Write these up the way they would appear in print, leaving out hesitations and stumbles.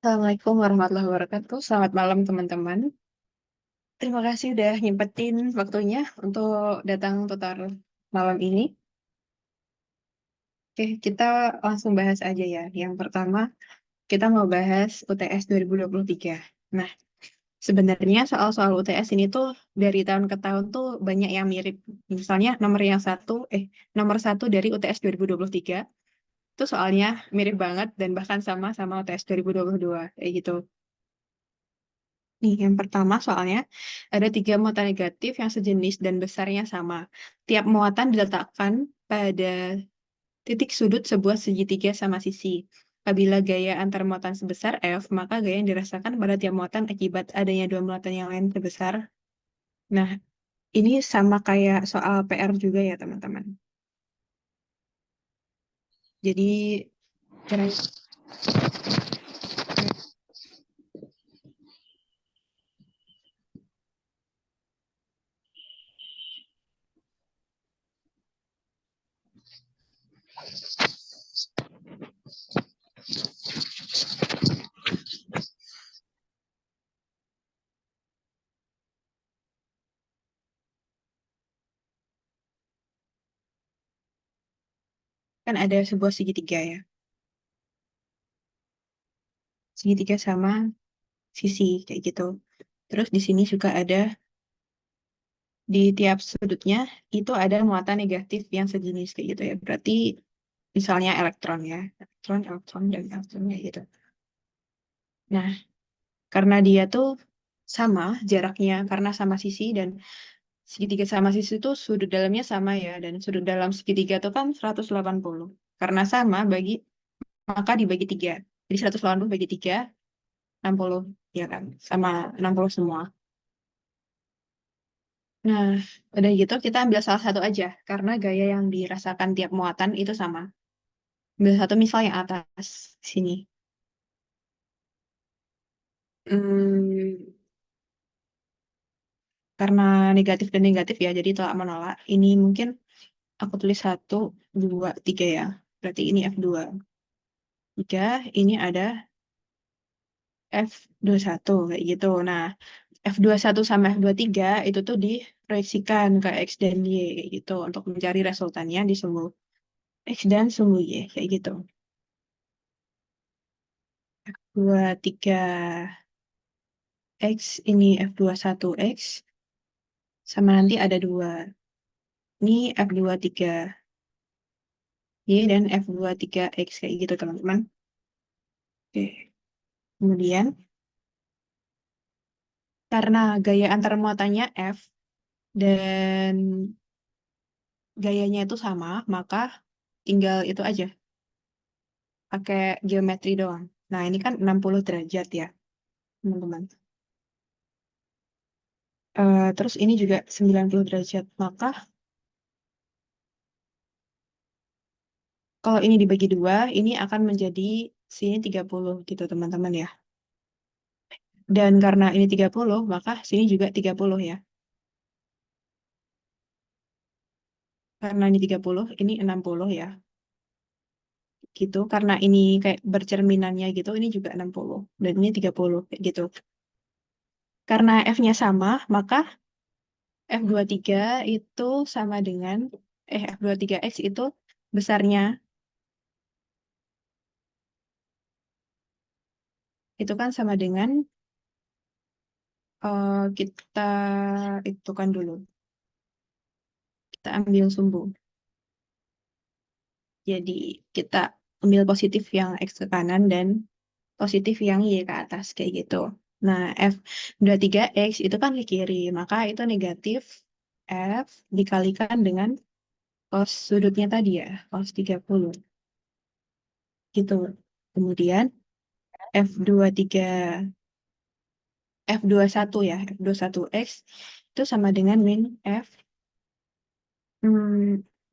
Assalamualaikum warahmatullahi wabarakatuh. Selamat malam teman-teman. Terima kasih udah nyempetin waktunya untuk datang tutor malam ini. Oke, kita langsung bahas aja ya. Yang pertama, kita mau bahas UTS 2023. Nah, sebenarnya soal-soal UTS ini tuh dari tahun ke tahun tuh banyak yang mirip. Misalnya nomor satu dari UTS 2023 itu soalnya mirip banget dan bahkan sama UTS 2022 kayak gitu. Nih, yang pertama soalnya ada tiga muatan negatif yang sejenis dan besarnya sama. Tiap muatan diletakkan pada titik sudut sebuah segitiga sama sisi. Apabila gaya antar muatan sebesar F, maka gaya yang dirasakan pada tiap muatan akibat adanya dua muatan yang lain sebesar. Nah, ini sama kayak soal PR juga ya, teman-teman. Jadi, kira kan ada sebuah segitiga ya. Segitiga sama sisi, kayak gitu. Terus di sini juga ada di tiap sudutnya itu ada muatan negatif yang sejenis kayak gitu ya. Berarti misalnya elektron ya, elektron dan elektronnya gitu. Nah, karena dia tuh sama jaraknya karena sama sisi dan segitiga sama sisi itu sudut dalamnya sama ya dan sudut dalam segitiga itu kan 180. Karena sama maka dibagi 3. Jadi 180 bagi 3 60 ya kan. Sama 60 semua. Nah, udah gitu kita ambil salah satu aja karena gaya yang dirasakan tiap muatan itu sama. Ambil satu misal yang atas sini. Hmm, karena negatif dan negatif ya, jadi tolak menolak. Ini mungkin aku tulis 1, 2, 3 ya. Berarti ini F2. 3, ini ada F21 kayak gitu. Nah, F21 sama F23 itu tuh diproyeksikan ke X dan Y kayak gitu untuk mencari resultannya di sumbu X dan sumbu Y kayak gitu. 23 X ini F21X sama nanti ada 2. Ini F23 Y dan F23X kayak gitu teman-teman. Oke. Kemudian karena gaya antar muatannya F dan gayanya itu sama, maka tinggal itu aja, pakai geometri doang. Nah, ini kan 60 derajat ya, teman-teman. Terus ini juga 90 derajat. Maka kalau ini dibagi 2, ini akan menjadi sini 30 gitu, teman-teman ya. Dan karena ini 30, maka sini juga 30 ya. Karena ini 30, ini 60 ya. Gitu. Karena ini kayak bercerminannya gitu, ini juga 60. Dan ini 30, kayak gitu. Karena F-nya sama, maka F23 itu sama dengan, F23X itu besarnya, itu kan sama dengan, kita itu kan dulu. Kita ambil sumbu. Jadi kita ambil positif yang X ke kanan dan positif yang Y ke atas, kayak gitu. Nah, F23X itu kan ke kiri, maka itu negatif F dikalikan dengan cos sudutnya tadi ya, cos 30. Gitu. Kemudian F23, F21 ya, F21X itu sama dengan min F,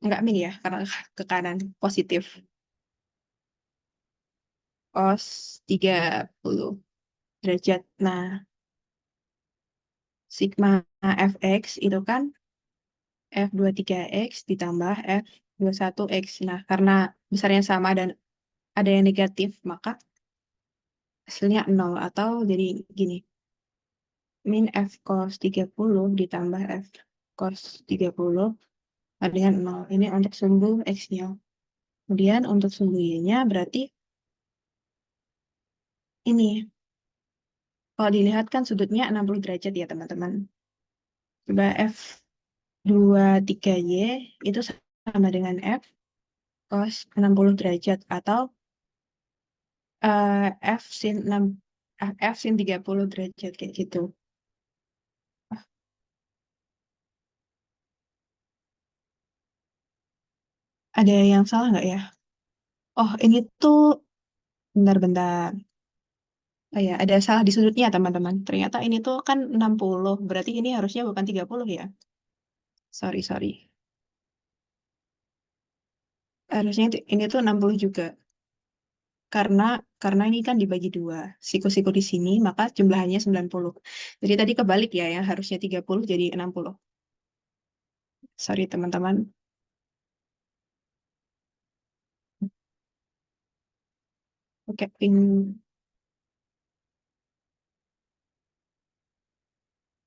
enggak min ya, karena ke kanan, positif. Cos 30 derajat. Nah, sigma Fx itu kan F23X ditambah F21X. Nah, karena besarnya sama dan ada yang negatif, maka hasilnya 0. Atau jadi gini, min F cos 30 ditambah F cos 30 dengan 0. Ini untuk sumbu X-nya. Kemudian untuk sumbu Y-nya berarti ini. Kalau dilihat kan sudutnya 60 derajat ya teman-teman. Coba F23Y itu sama dengan F cos 60 derajat. Atau F sin 6, F sin 30 derajat kayak gitu. Ada yang salah nggak ya? Oh, ini tuh bentar-bentar. Oh ya, ada salah di sudutnya, teman-teman. Ternyata ini tuh kan 60. Berarti ini harusnya bukan 30 ya. Sorry, sorry. Harusnya ini tuh 60 juga. Karena karena ini kan dibagi dua. Siku-siku di sini, maka jumlahannya 90. Jadi tadi kebalik ya, yang harusnya 30 jadi 60. Sorry, teman-teman. Oke,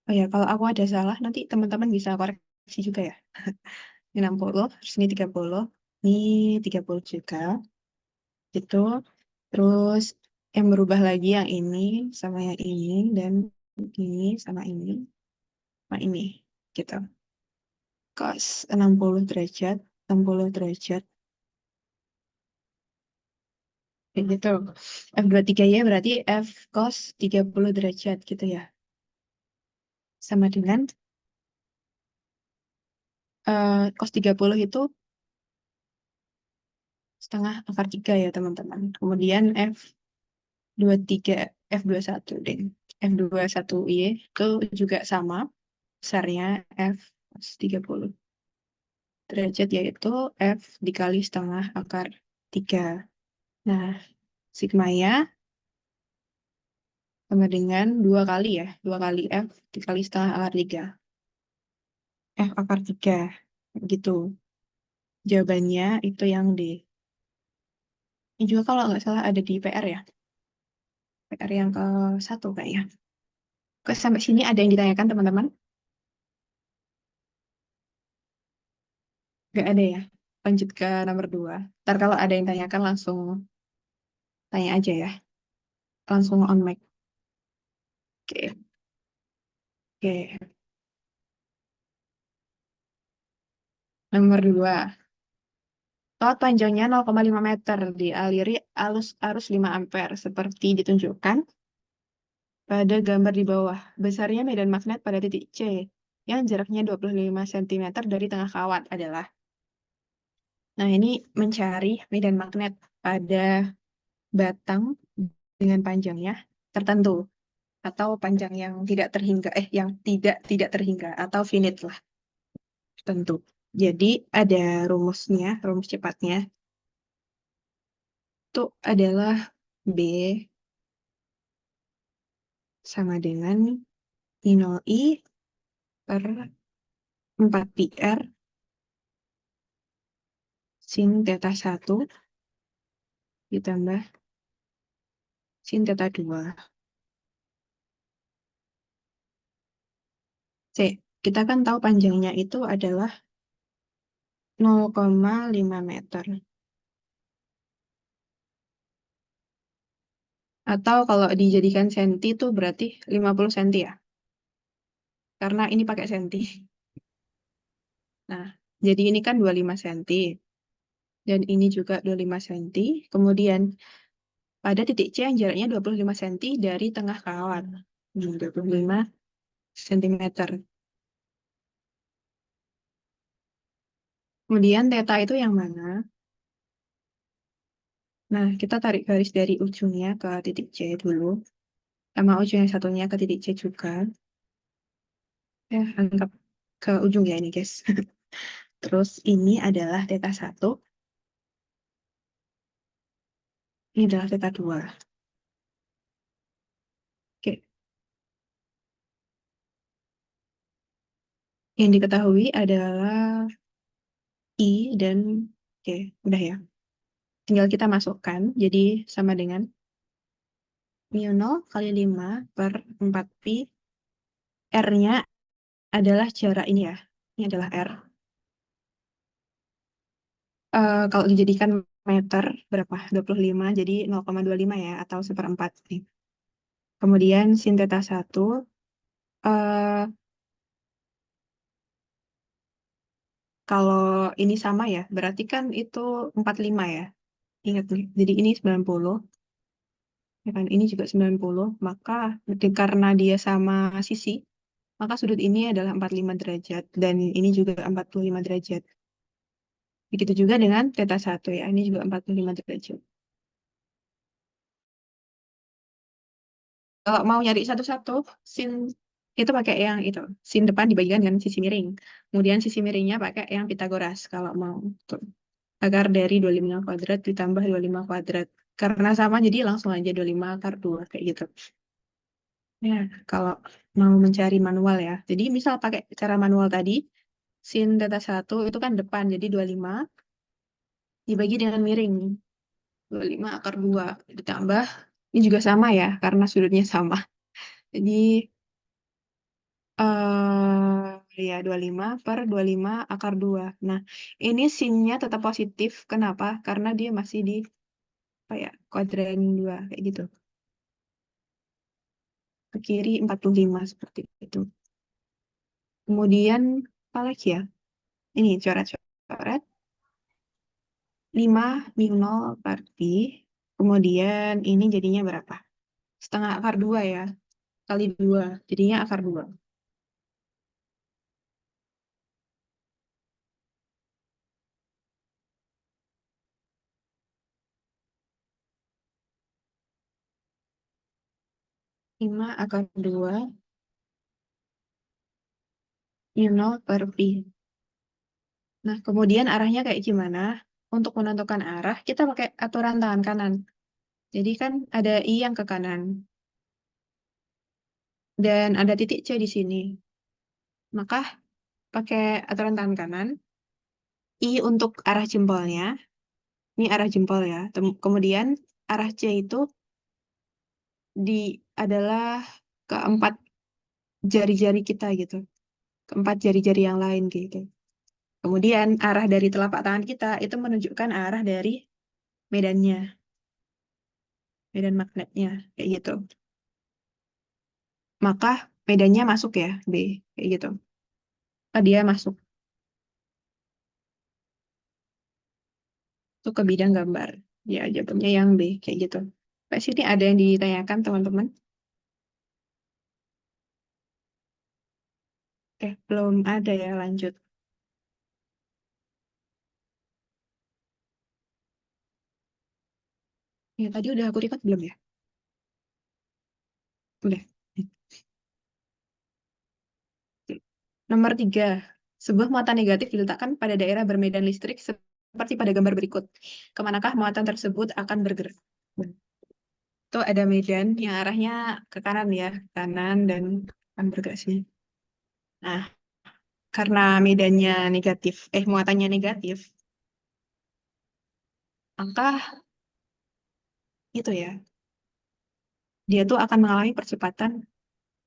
oh ya, kalau aku ada salah, nanti teman-teman bisa koreksi juga ya. Ini 60, terus ini 30. Ini 30 juga. Gitu. Terus yang berubah lagi yang ini sama yang ini dan ini sama ini sama ini gitu. Cos 60 derajat, 60 derajat kayak gitu. F23Y berarti F cos 30 derajat gitu ya. Sama dengan cos 30 itu setengah akar 3 ya teman-teman. Kemudian F23, F21 deh. F21Y itu juga sama besarnya F cos 30 derajat yaitu F dikali setengah akar 3. Nah, sigmanya sama dengan 2 kali ya. 2 kali F dikali setengah akar 3. F akar 3. Gitu. Jawabannya itu yang D. Ini juga kalau nggak salah ada di PR ya. PR yang ke satu kayaknya. Oke, sampai sini ada yang ditanyakan teman-teman? Nggak ada ya. Lanjut ke nomor 2. Ntar kalau ada yang tanyakan langsung tanya aja ya. Langsung on mic. Oke. Oke. Nomor 2. Laut panjangnya 0,5 meter dialiri arus 5 ampere seperti ditunjukkan pada gambar di bawah. Besarnya medan magnet pada titik C yang jaraknya 25 cm dari tengah kawat adalah. Nah, ini mencari medan magnet pada batang dengan panjangnya tertentu atau panjang yang tidak terhingga yang tidak terhingga atau finite lah tentu. Jadi ada rumusnya, rumus cepatnya itu adalah B sama dengan I0I per 4πr sin theta 1 ditambah sin theta 2. C. Kita kan tahu panjangnya itu adalah 0,5 meter. Atau kalau dijadikan senti itu berarti 50 senti ya. Karena ini pakai senti. Nah, jadi ini kan 25 senti. Dan ini juga 25 senti. Kemudian pada titik C yang jaraknya 25 senti dari tengah kawat. 25 sentimeter. Kemudian theta itu yang mana? Nah, kita tarik garis dari ujungnya ke titik C dulu. Sama ujung yang satunya ke titik C juga. Ya, anggap ke ujung ya ini, guys. Terus ini adalah theta 1. Ini adalah theta 2. Oke. Yang diketahui adalah I dan Oke, udah ya. Tinggal kita masukkan. Jadi sama dengan mu 0 kali 5 per 4pi. R-nya adalah jarak ini ya. Ini adalah R. Kalau dijadikan meter, berapa? 25, jadi 0,25 ya, atau seperempat nih. Kemudian sin theta 1, eh, kalau ini sama ya, berarti kan itu 45 ya. Ingat nih, jadi ini 90, ya kan? Ini juga 90, maka karena dia sama sisi, maka sudut ini adalah 45 derajat, dan ini juga 45 derajat. Begitu juga dengan theta 1 ya, ini juga 45 derajat. Kalau mau nyari satu-satu, sin itu pakai yang itu. Sin depan dibagikan dengan sisi miring. Kemudian sisi miringnya pakai yang Pitagoras kalau mau. Tuh. Akar dari 25 kuadrat ditambah 25 kuadrat. Karena sama, jadi langsung aja 25 akar 2 kayak gitu. Ya, kalau mau mencari manual ya. Jadi misal pakai cara manual tadi, sin theta 1 itu kan depan, jadi 25 dibagi dengan miring. 25 akar 2 ditambah, ini juga sama ya, karena sudutnya sama. Jadi ya 25 per 25 akar 2. Nah, ini sinnya tetap positif. Kenapa? Karena dia masih di apa ya, kuadran 2 kayak gitu. Ke kiri 45 seperti itu. Kemudian apa lagi ya? Ini coret-coret 5 min 0 per pi. Kemudian ini jadinya berapa? Setengah akar 2 ya. Kali 2. Jadinya akar 2. 5 akar 2 min 0 per pi. Nah, kemudian arahnya kayak gimana? Untuk menentukan arah, kita pakai aturan tangan kanan. Jadi kan ada I yang ke kanan. Dan ada titik C di sini. Maka pakai aturan tangan kanan. I untuk arah jempolnya. Ini arah jempol ya. Kemudian arah C itu di adalah keempat jari-jari kita gitu. Keempat jari-jari yang lain gitu. Kemudian arah dari telapak tangan kita itu menunjukkan arah dari medannya. Medan magnetnya. Kayak gitu. Maka medannya masuk ya, B. Kayak gitu. Dia masuk tuh ke bidang gambar. Ya, jawabnya yang B, kayak gitu. Pak sini ada yang ditanyakan, teman-teman? Belum ada ya, lanjut. Ya, tadi udah aku record belum ya? Udah. Nomor 3. Sebuah muatan negatif diletakkan pada daerah bermedan listrik seperti pada gambar berikut. Kemanakah muatan tersebut akan bergerak? Itu ada medan yang arahnya ke kanan ya, kanan dan akan bergerak sini. Nah, karena medannya negatif, muatannya negatif, maka itu ya, dia tuh akan mengalami percepatan.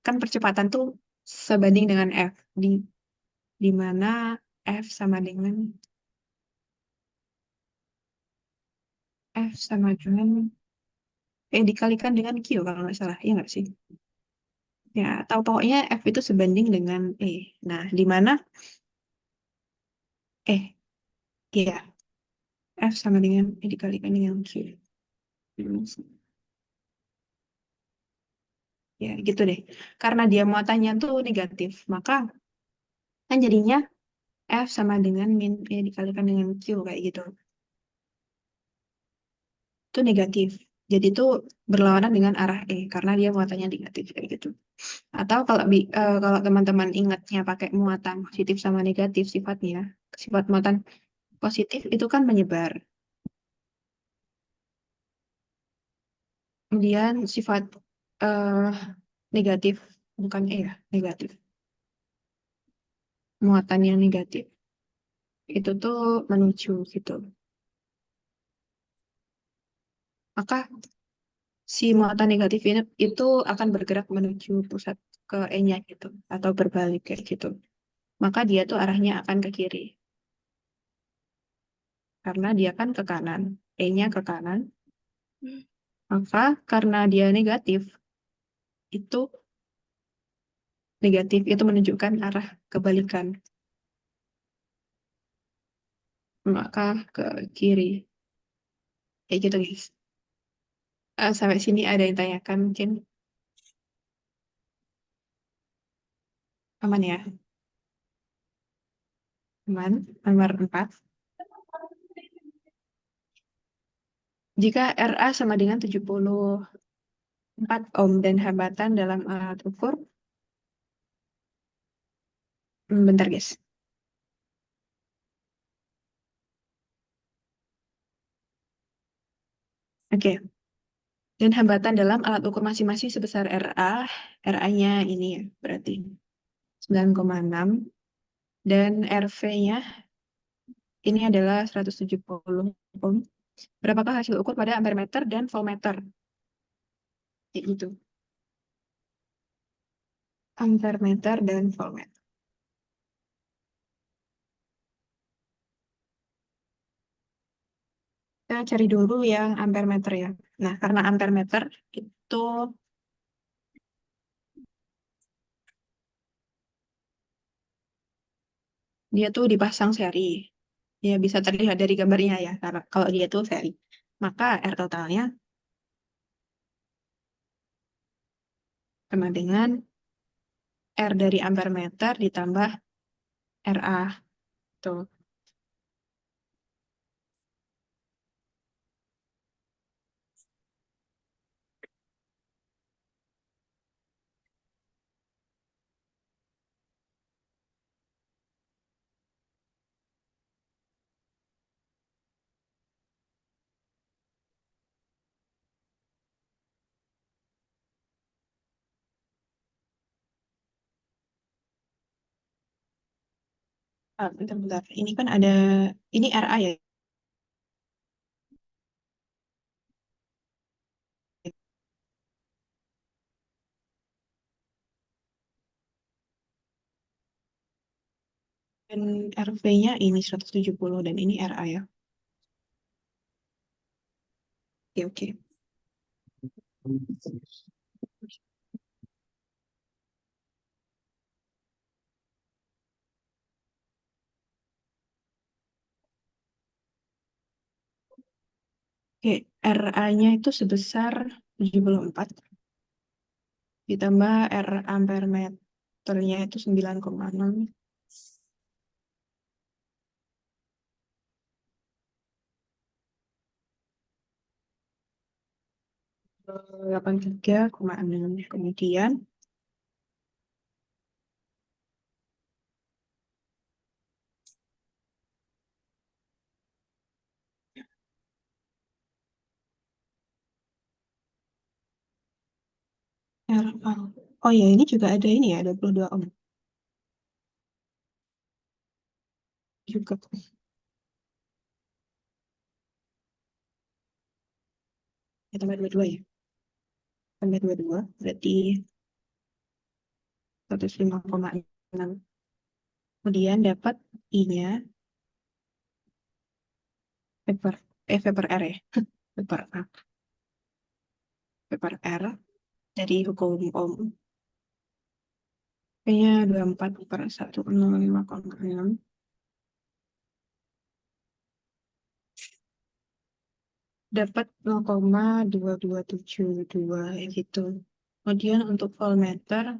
Kan percepatan tuh sebanding dengan F, di mana F sama dengan dikalikan dengan Q kalau nggak salah, ya nggak sih? Ya, atau pokoknya F itu sebanding dengan E. Nah, di mana ya, F sama dengan E dikalikan dengan Q. Ya, gitu deh. Karena dia muatannya tuh negatif, maka kan jadinya F sama dengan min E dikalikan dengan Q kayak gitu. Itu negatif. Jadi itu berlawanan dengan arah E karena dia muatannya negatif kayak gitu. Atau kalau teman-teman ingatnya pakai muatan positif sama negatif sifatnya, sifat muatan positif itu kan menyebar. Kemudian sifat eh, negatif, bukan E ya, negatif. Muatan yang negatif itu tuh menuju gitu. Maka Si muatan negatif ini itu akan bergerak menuju pusat ke E-nya gitu, atau berbalik kayak gitu. Maka dia tuh arahnya akan ke kiri, karena dia kan ke kanan, E-nya ke kanan. Maka karena dia negatif, itu negatif itu menunjukkan arah kebalikan, maka ke kiri. Kayak gitu guys. Sampai sini ada yang tanyakan mungkin aman ya? Aman. Nomor 4. Jika RA sama dengan 74 ohm dan hambatan dalam alat ukur, bentar guys. Oke. Dan hambatan dalam alat ukur masing-masing sebesar RA. RA-nya ini ya, berarti 9,6. Dan RV-nya ini adalah 170 ohm. Berapakah hasil ukur pada ampere meter dan voltmeter? Kayak gitu. Ampere meter dan voltmeter. Kita cari dulu yang ampere meter ya. Nah, karena ampere meter itu dia tuh dipasang seri. Ya bisa terlihat dari gambarnya ya, karena kalau dia tuh seri. Maka R totalnya sama dengan R dari ampere meter ditambah RA. Tuh. Bentar-bentar. Ini kan ada, ini RA ya. Dan RV-nya ini 170 dan ini RA ya. Oke, oke. Oke, RA-nya itu sebesar 74 ditambah R ampere meternya itu 9,6. 83,6. Kemudian RA. Oh ya, ini juga ada ini ya, 22 ohm juga. Ya, tambah 22 ya. Tambah 22 berarti 105,6. Kemudian dapat I-nya, vector, vector R ya. Vector A. Vector R dari hukum Ohm. Kayaknya 24 per 105,6. Dapat 0,2272 gitu. Kemudian untuk voltmeter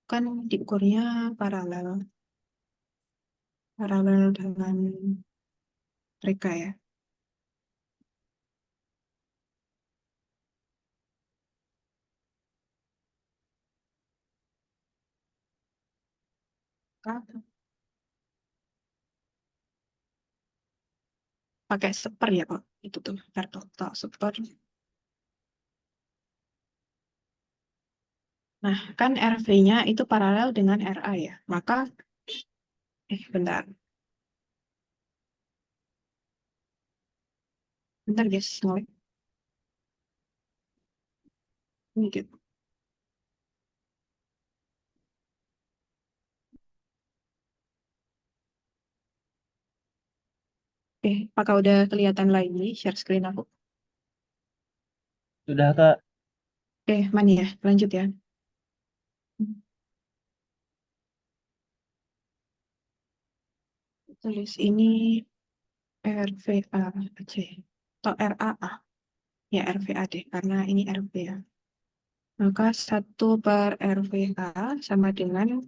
kan diukurnya paralel. Paralel dengan mereka ya. Maka pakai seper ya kok. Itu tuh, total seper. Nah, kan RV-nya itu paralel dengan RA ya. Maka, bentar. Bentar guys, mulai. Gitu. Oke, apakah udah kelihatan lagi share screen aku? Sudah, Kak. Oke, Mani ya, lanjut ya. Tulis ini RVA aja ya. Atau RAA. Ya, RVA deh, karena ini RV ya. Maka 1/RVA sama dengan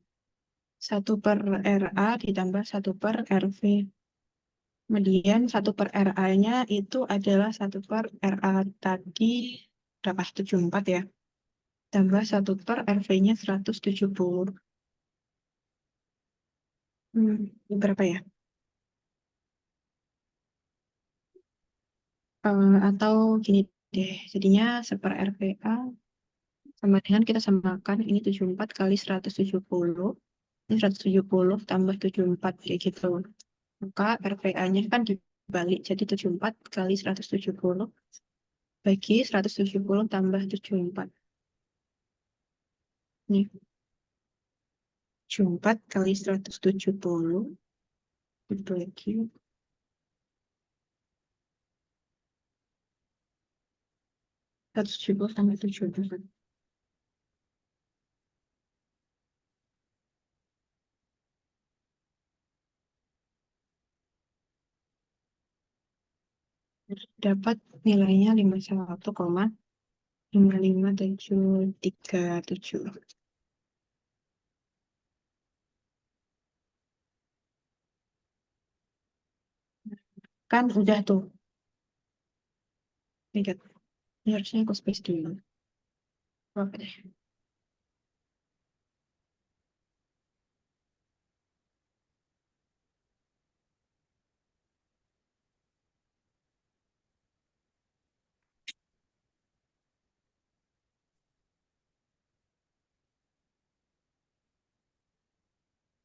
1/RA ditambah 1/RV. Kemudian 1/RA-nya itu adalah 1/RA tadi berapa? 74 ya. Tambah 1/RV-nya 170. Ini berapa ya? Atau gini deh, jadinya 1/RVA sama dengan kita samakan ini 74 kali 170. Ini 170 tambah 74 kayak gitu. Maka RVA-nya kan dibalik jadi 74 kali 170 bagi 170 tambah 74. Nih, 74 kali 170 dibagi 170 tambah 74. Dapat nilainya 51,55737. Kan udah tuh. Lihat. Ini harusnya aku space dulu. Oke deh.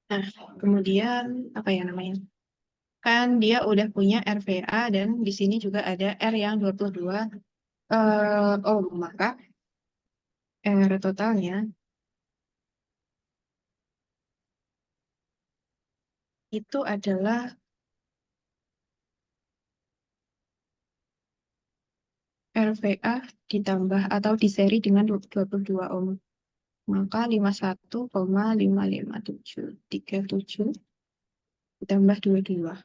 Nah, kemudian apa ya namanya? Kan dia udah punya RVA dan di sini juga ada R yang 22 maka R totalnya itu adalah RVA ditambah atau diseri dengan 22 ohm. Maka 51,555737 ditambah 22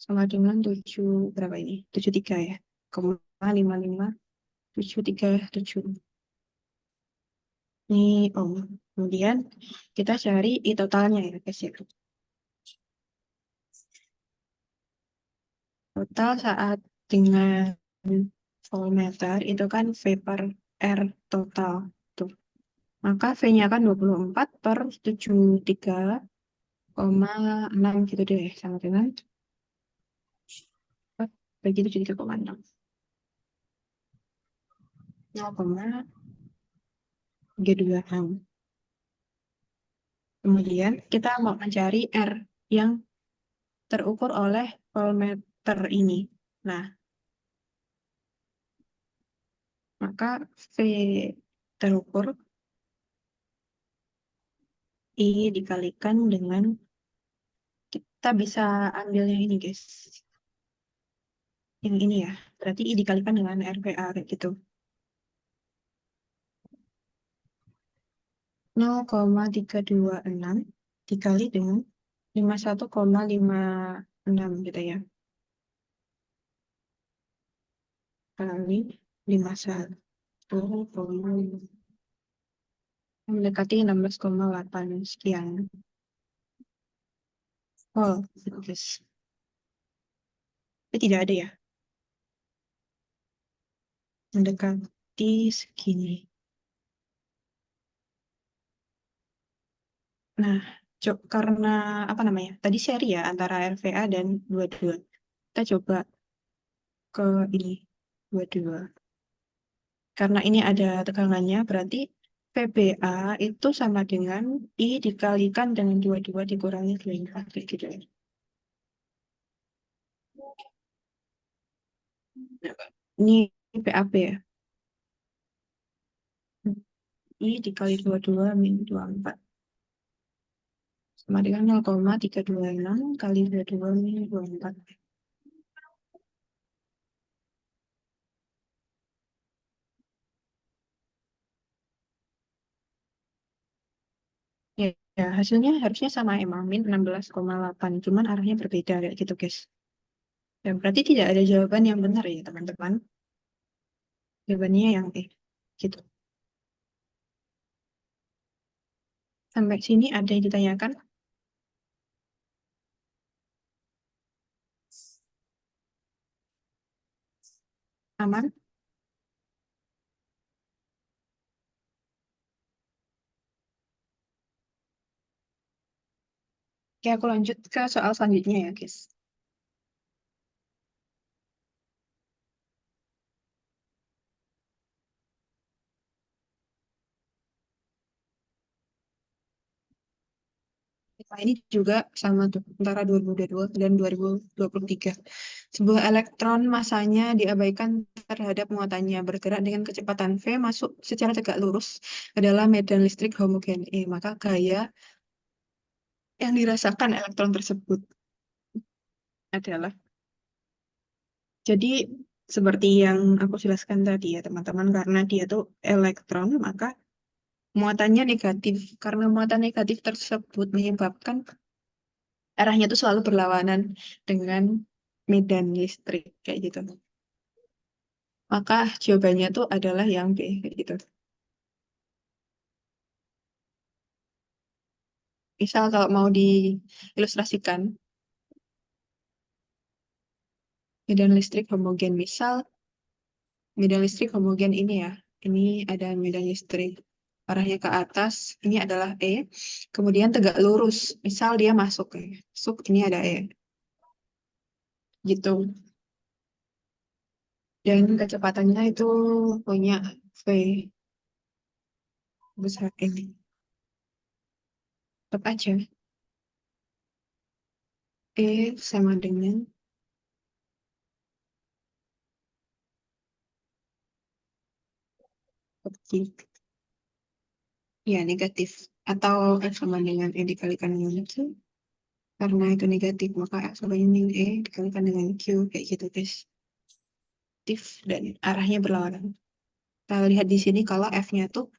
sama dengan 7 berapa ini? 73 ya. 0,55737. Ini ohm. Kemudian kita cari I totalnya ya guys ya. Total saat dengan voltmeter itu kan V per R total. Tuh. Maka V-nya kan 24/73,6 gitu deh. Sama dengan bagi 73,6. 0,326. Kemudian kita mau mencari R yang terukur oleh voltmeter ini. Nah, maka V terukur I dikalikan dengan kita bisa ambil yang ini guys. Yang ini ya. Berarti I dikalikan dengan RVA kayak gitu. 0,326 dikali dengan 51,56 gitu ya. Kali 51,5. Mendekati 16,8 sekian. Oh, guys. Tapi tidak ada ya. Mendekati segini. Nah, karena apa namanya? Tadi seri ya antara RVA dan 22. Kita coba ke ini 22. Karena ini ada tegangannya, berarti VBA itu sama dengan I dikalikan dengan 22 dikurangi 24. Kayak gitu ya. Ini PAP ya. I dikali 22 min 24. Sama dengan 0,326 kali 22 min 24. Ya, ya, hasilnya harusnya sama emang, min 16,8. Cuman arahnya berbeda kayak gitu, guys. Ya, berarti tidak ada jawaban yang benar ya, teman-teman. Jawabannya yang gitu. Sampai sini ada yang ditanyakan? Aman? Oke, aku lanjut ke soal selanjutnya ya, guys. Nah, ini juga sama tuh, antara 2022 dan 2023. Sebuah elektron masanya diabaikan terhadap muatannya bergerak dengan kecepatan V masuk secara tegak lurus ke dalam medan listrik homogen E. Maka gaya yang dirasakan elektron tersebut adalah. Jadi, seperti yang aku jelaskan tadi ya, teman-teman, karena dia tuh elektron, maka muatannya negatif. Karena muatan negatif tersebut menyebabkan arahnya tuh selalu berlawanan dengan medan listrik kayak gitu. Maka jawabannya tuh adalah yang B kayak gitu. Misal kalau mau diilustrasikan medan listrik homogen, misal medan listrik homogen ini ya. Ini ada medan listrik arahnya ke atas, ini adalah E. Kemudian tegak lurus. Misal dia masuk ya. Masuk ini ada E. Gitu. Dan kecepatannya itu punya V besar ini. Tetap aja. E sama dengan seperti ya negatif. Atau F sama dengan E dikalikan dengan Q. Karena itu negatif, maka F sama dengan E dikalikan dengan Q. Kayak gitu, guys. Negatif dan arahnya berlawanan. Kita lihat di sini kalau F-nya tuh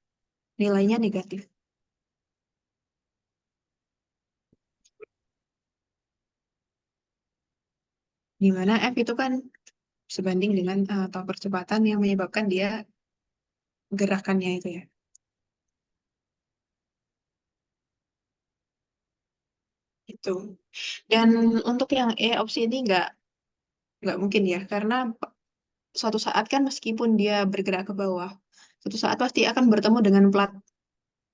nilainya negatif. Di mana F itu kan sebanding dengan atau percepatan yang menyebabkan dia gerakannya itu ya. Itu. Dan untuk yang E opsi ini nggak mungkin ya, karena suatu saat kan meskipun dia bergerak ke bawah, suatu saat pasti akan bertemu dengan plat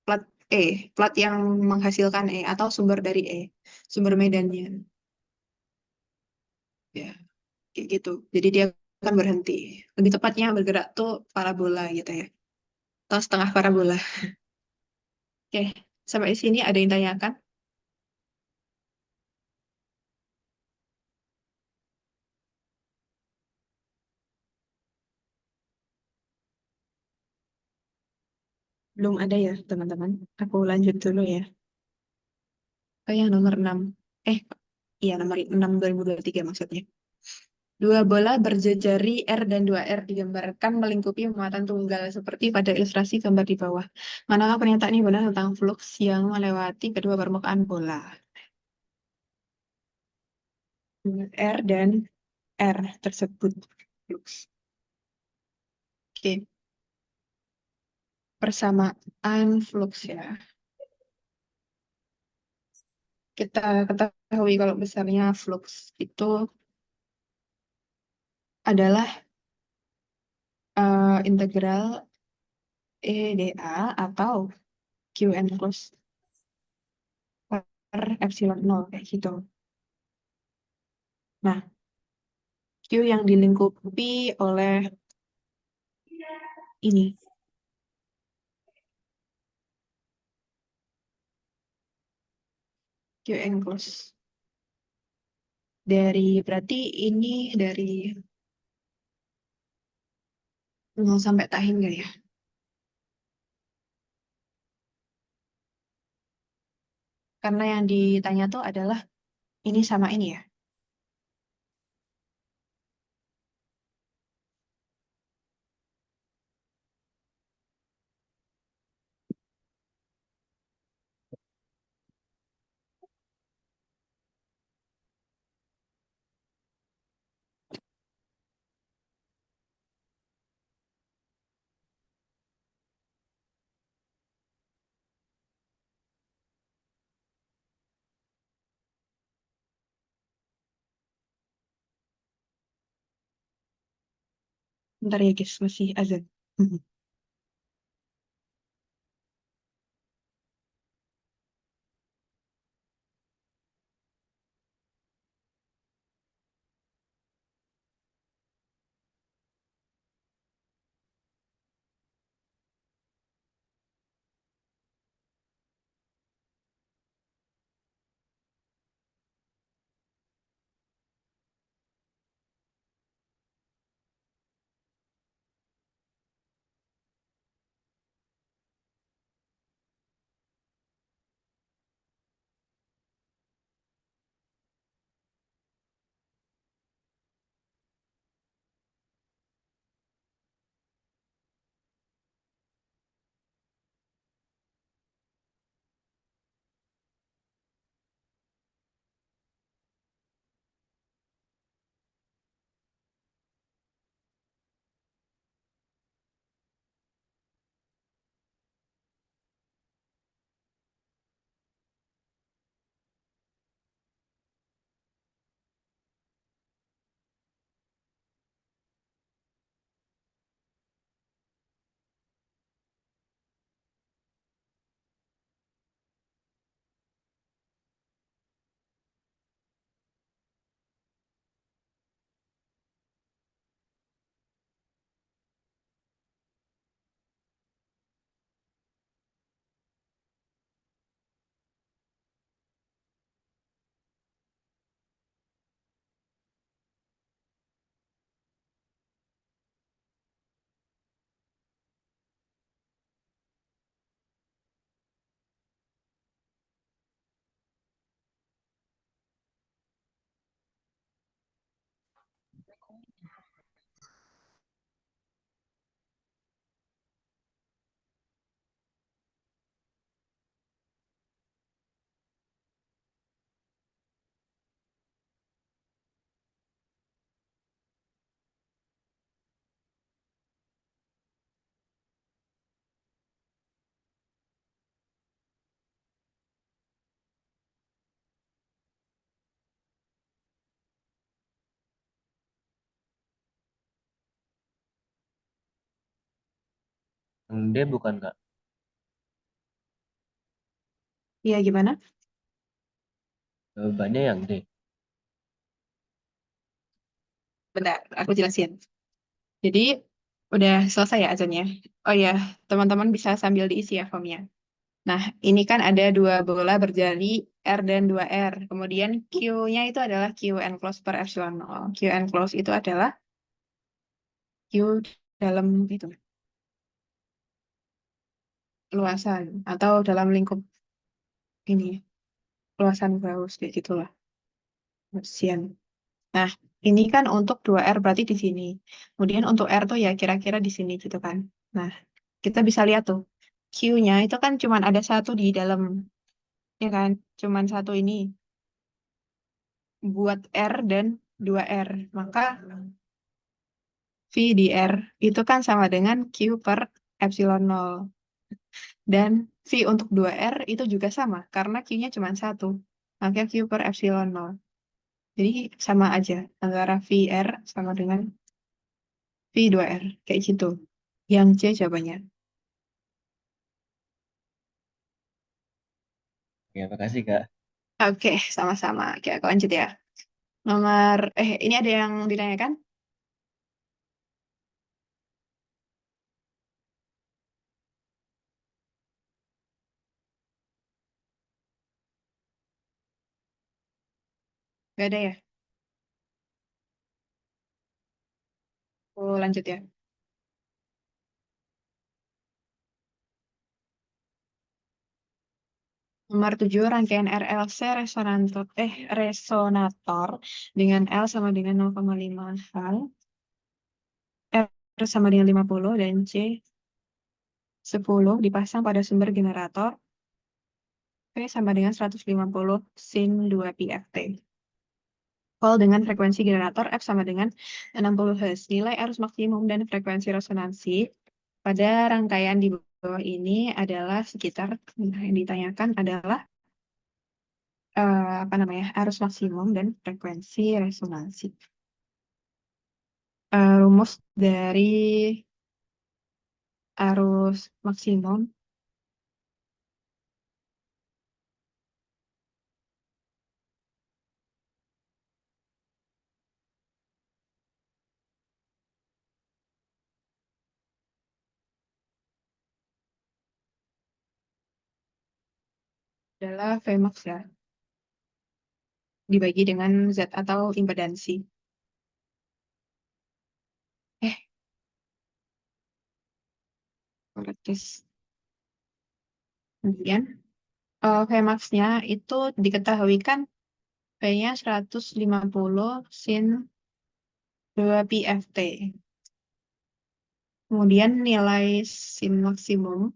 plat E, plat yang menghasilkan E atau sumber dari E, sumber medannya. Ya, kayak gitu. Jadi dia akan berhenti. Lebih tepatnya bergerak tuh parabola gitu ya, atau setengah parabola. Oke, sampai sini ada yang tanyakan? Belum ada ya, teman-teman. Aku lanjut dulu ya. Ke yang nomor 6. Eh, iya nomor 6 2023 maksudnya. Dua bola berjejari R dan 2R digambarkan melingkupi muatan tunggal seperti pada ilustrasi gambar di bawah. Manakah pernyataan ini benar tentang flux yang melewati kedua permukaan bola? R dan R tersebut. Flux. Oke, persamaan flux ya. Kita ketahui kalau besarnya flux itu adalah integral EdA atau Qn plus per epsilon 0 kayak gitu. Nah, Q yang dilingkupi oleh ini, Q enclosed. Dari, berarti ini dari 0 sampai tak hingga ya. Karena yang ditanya tuh adalah ini sama ini ya. Bentar ya guys, masih azan. Yang D bukan Kak. Iya, gimana? Jawabannya yang D. Bentar, aku jelasin. Jadi, udah selesai ya azannya. Oh ya, teman-teman bisa sambil diisi ya formnya. Nah, ini kan ada dua bola berjali R dan dua r. Kemudian Q-nya itu adalah Q enclosed per epsilon 0. Q enclosed itu adalah Q dalam itu luasan atau dalam lingkup ini luasan Gauss kayak gitulah. Gaussian. Nah, ini kan untuk dua r berarti di sini. Kemudian untuk R tuh ya kira-kira di sini gitu kan. Nah, kita bisa lihat tuh Q-nya itu kan cuman ada satu di dalam, ya kan? Cuman satu ini buat R dan dua r. Maka V di R itu kan sama dengan Q per epsilon 0. Dan V untuk dua r itu juga sama, karena Q-nya cuma satu. Maka Q per epsilon 0. Jadi sama aja, antara VR sama dengan V dua r kayak gitu. Yang C jawabannya. Oke, makasih Kak. Oke, sama-sama. Oke, aku lanjut ya. Ini ada yang ditanyakan? Gak ada ya? Aku lanjut ya. Nomor 7, rangkaian RLC resonator dengan L sama dengan 0,5 H, R sama dengan 50, dan C 10 dipasang pada sumber generator, P sama dengan 150 sin 2 pi FT. Call dengan frekuensi generator F sama dengan 60 Hz. Nilai arus maksimum dan frekuensi resonansi pada rangkaian di bawah ini adalah sekitar, yang ditanyakan adalah apa namanya, arus maksimum dan frekuensi resonansi. Rumus dari arus maksimum adalah Vmax ya, dibagi dengan Z atau impedansi. Eh, praktis. Kemudian Vmax-nya itu diketahui kan P-nya 150 sin 2 pi FT. Kemudian nilai sin maksimum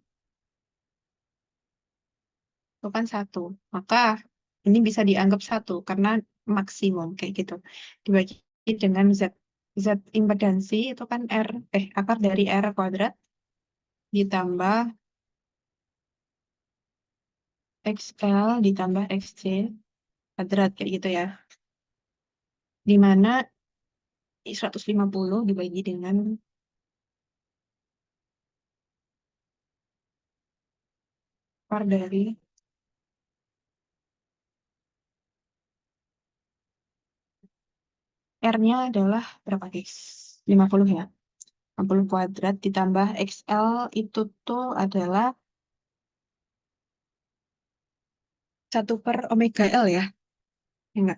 itu kan 1. Maka ini bisa dianggap 1 karena maksimum kayak gitu. Dibagi dengan Z. Z impedansi itu kan akar dari R kuadrat ditambah XL ditambah XC kuadrat kayak gitu ya. Di mana 150 dibagi dengan akar dari R-nya adalah berapa guys? 50 ya. 50 kuadrat ditambah XL itu tuh adalah 1/omega L ya. Ya enggak?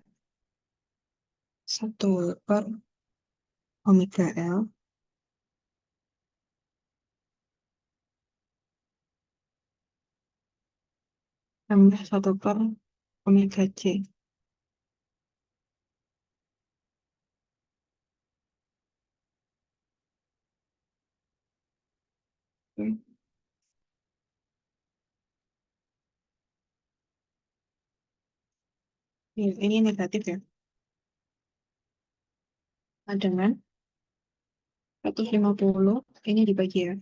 1/omega L tambah 1/omega C. Hmm. Ini negatif ya. Nah, dengan 150 ini dibagi ya.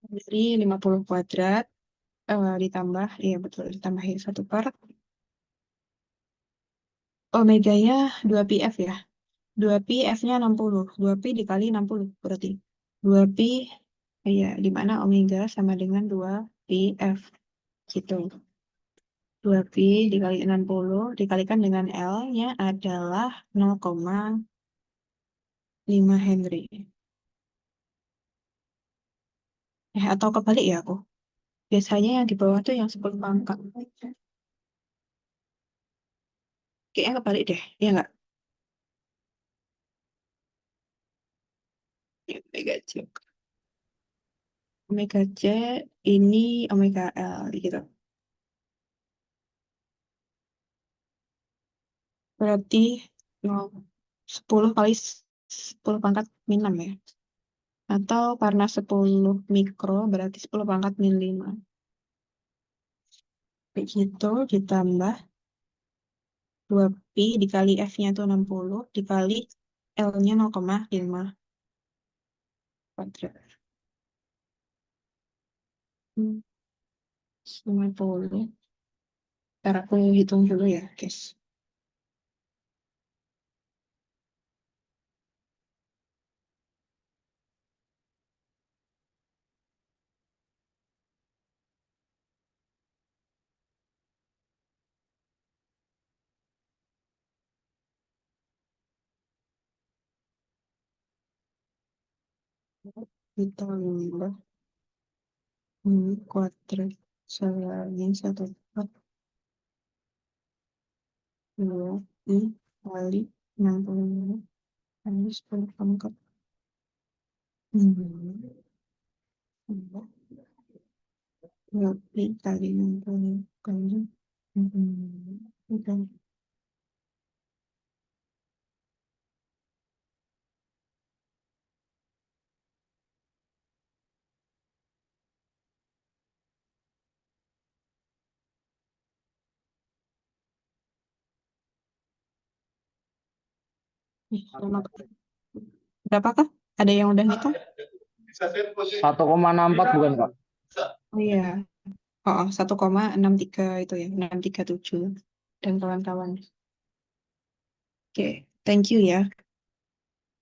Dari 50 kuadrat ditambah, iya betul, ditambahin 1 omeganya 2πf ya. 2pi F-nya 60. 2pi dikali 60 berarti. 2pi, ya, di mana omega sama dengan 2pi F. Gitu. 2pi dikali 60 dikalikan dengan L-nya adalah 0,5 Henry. Atau kebalik ya aku. Biasanya yang di bawah tuh yang 10 pangkat. Kayaknya kebalik deh. Iya nggak? Ya, omega C. Omega C ini omega L gitu. Berarti no, 10 kali 10 pangkat min 6 ya. Atau karena 10 mikro berarti 10 pangkat min 5. Kayak gitu ditambah 2pi dikali F-nya itu 60 dikali L-nya 0,5 kuadrat. 50. Ntar aku hitung dulu ya, guys. Ditambah kuadrat salin 1/4 Dua I kali 65 kali 10 pangkat 6. Dua I kali 65 kali 6. Sama. Berapakah? Ada yang udah ngitung? 1,64 bukan Kak? Oh iya. Oh, 1,63 itu ya, 637 dan kawan-kawan. Oke, thank you ya.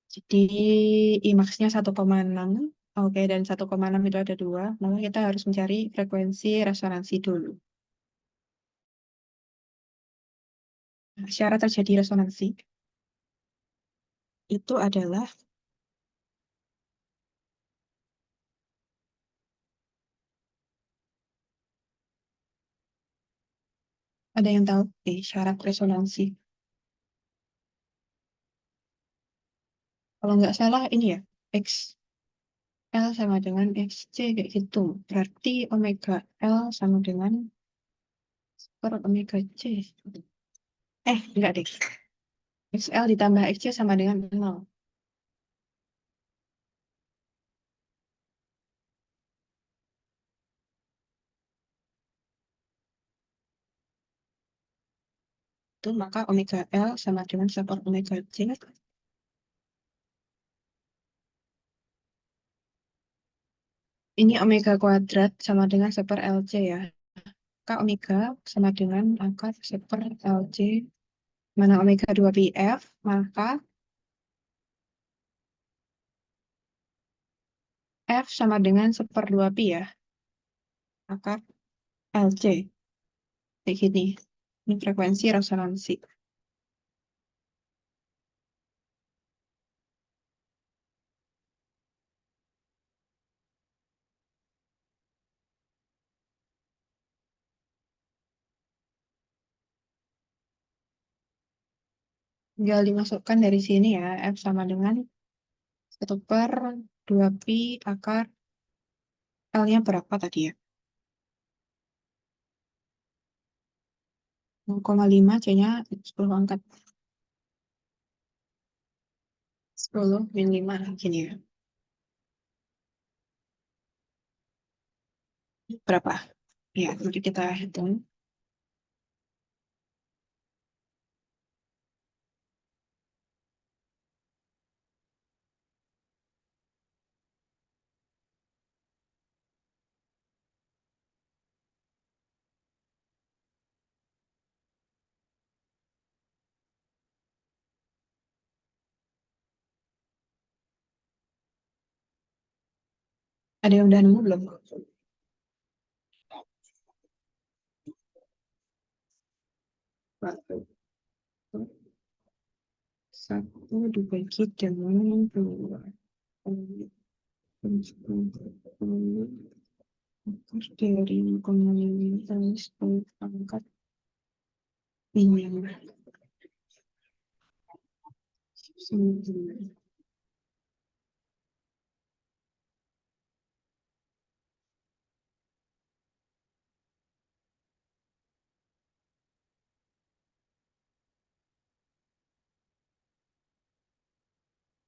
Jadi IMAX-nya 1,6. Oke, dan 1,6 itu ada dua. Maka kita harus mencari frekuensi resonansi dulu. Nah, syarat terjadi resonansi itu adalah ada yang tahu syarat resonansi. Kalau nggak salah ini ya, X L sama dengan XC kayak gitu. Berarti omega L sama dengan per omega C. Enggak deh. XL ditambah XC sama dengan 0. Itu maka omega L sama dengan 1 omega C. Ini omega kuadrat sama dengan 1 LC ya. Maka omega sama dengan akar 1 LC. Mana omega 2 pi F, maka F sama dengan 1/2 pi ya. Akar LC. Kayak gini. Ini frekuensi resonansi. Tinggal dimasukkan dari sini ya. F sama dengan 1/2 pi akar L-nya berapa tadi ya? 0,5 C-nya 10 angkat 10 min 5 gini ya. Berapa? Ya, nanti kita hitung. Ada yang udah nemu belum? Satu dibagi dengan 2. Dari komunitas angkat ini.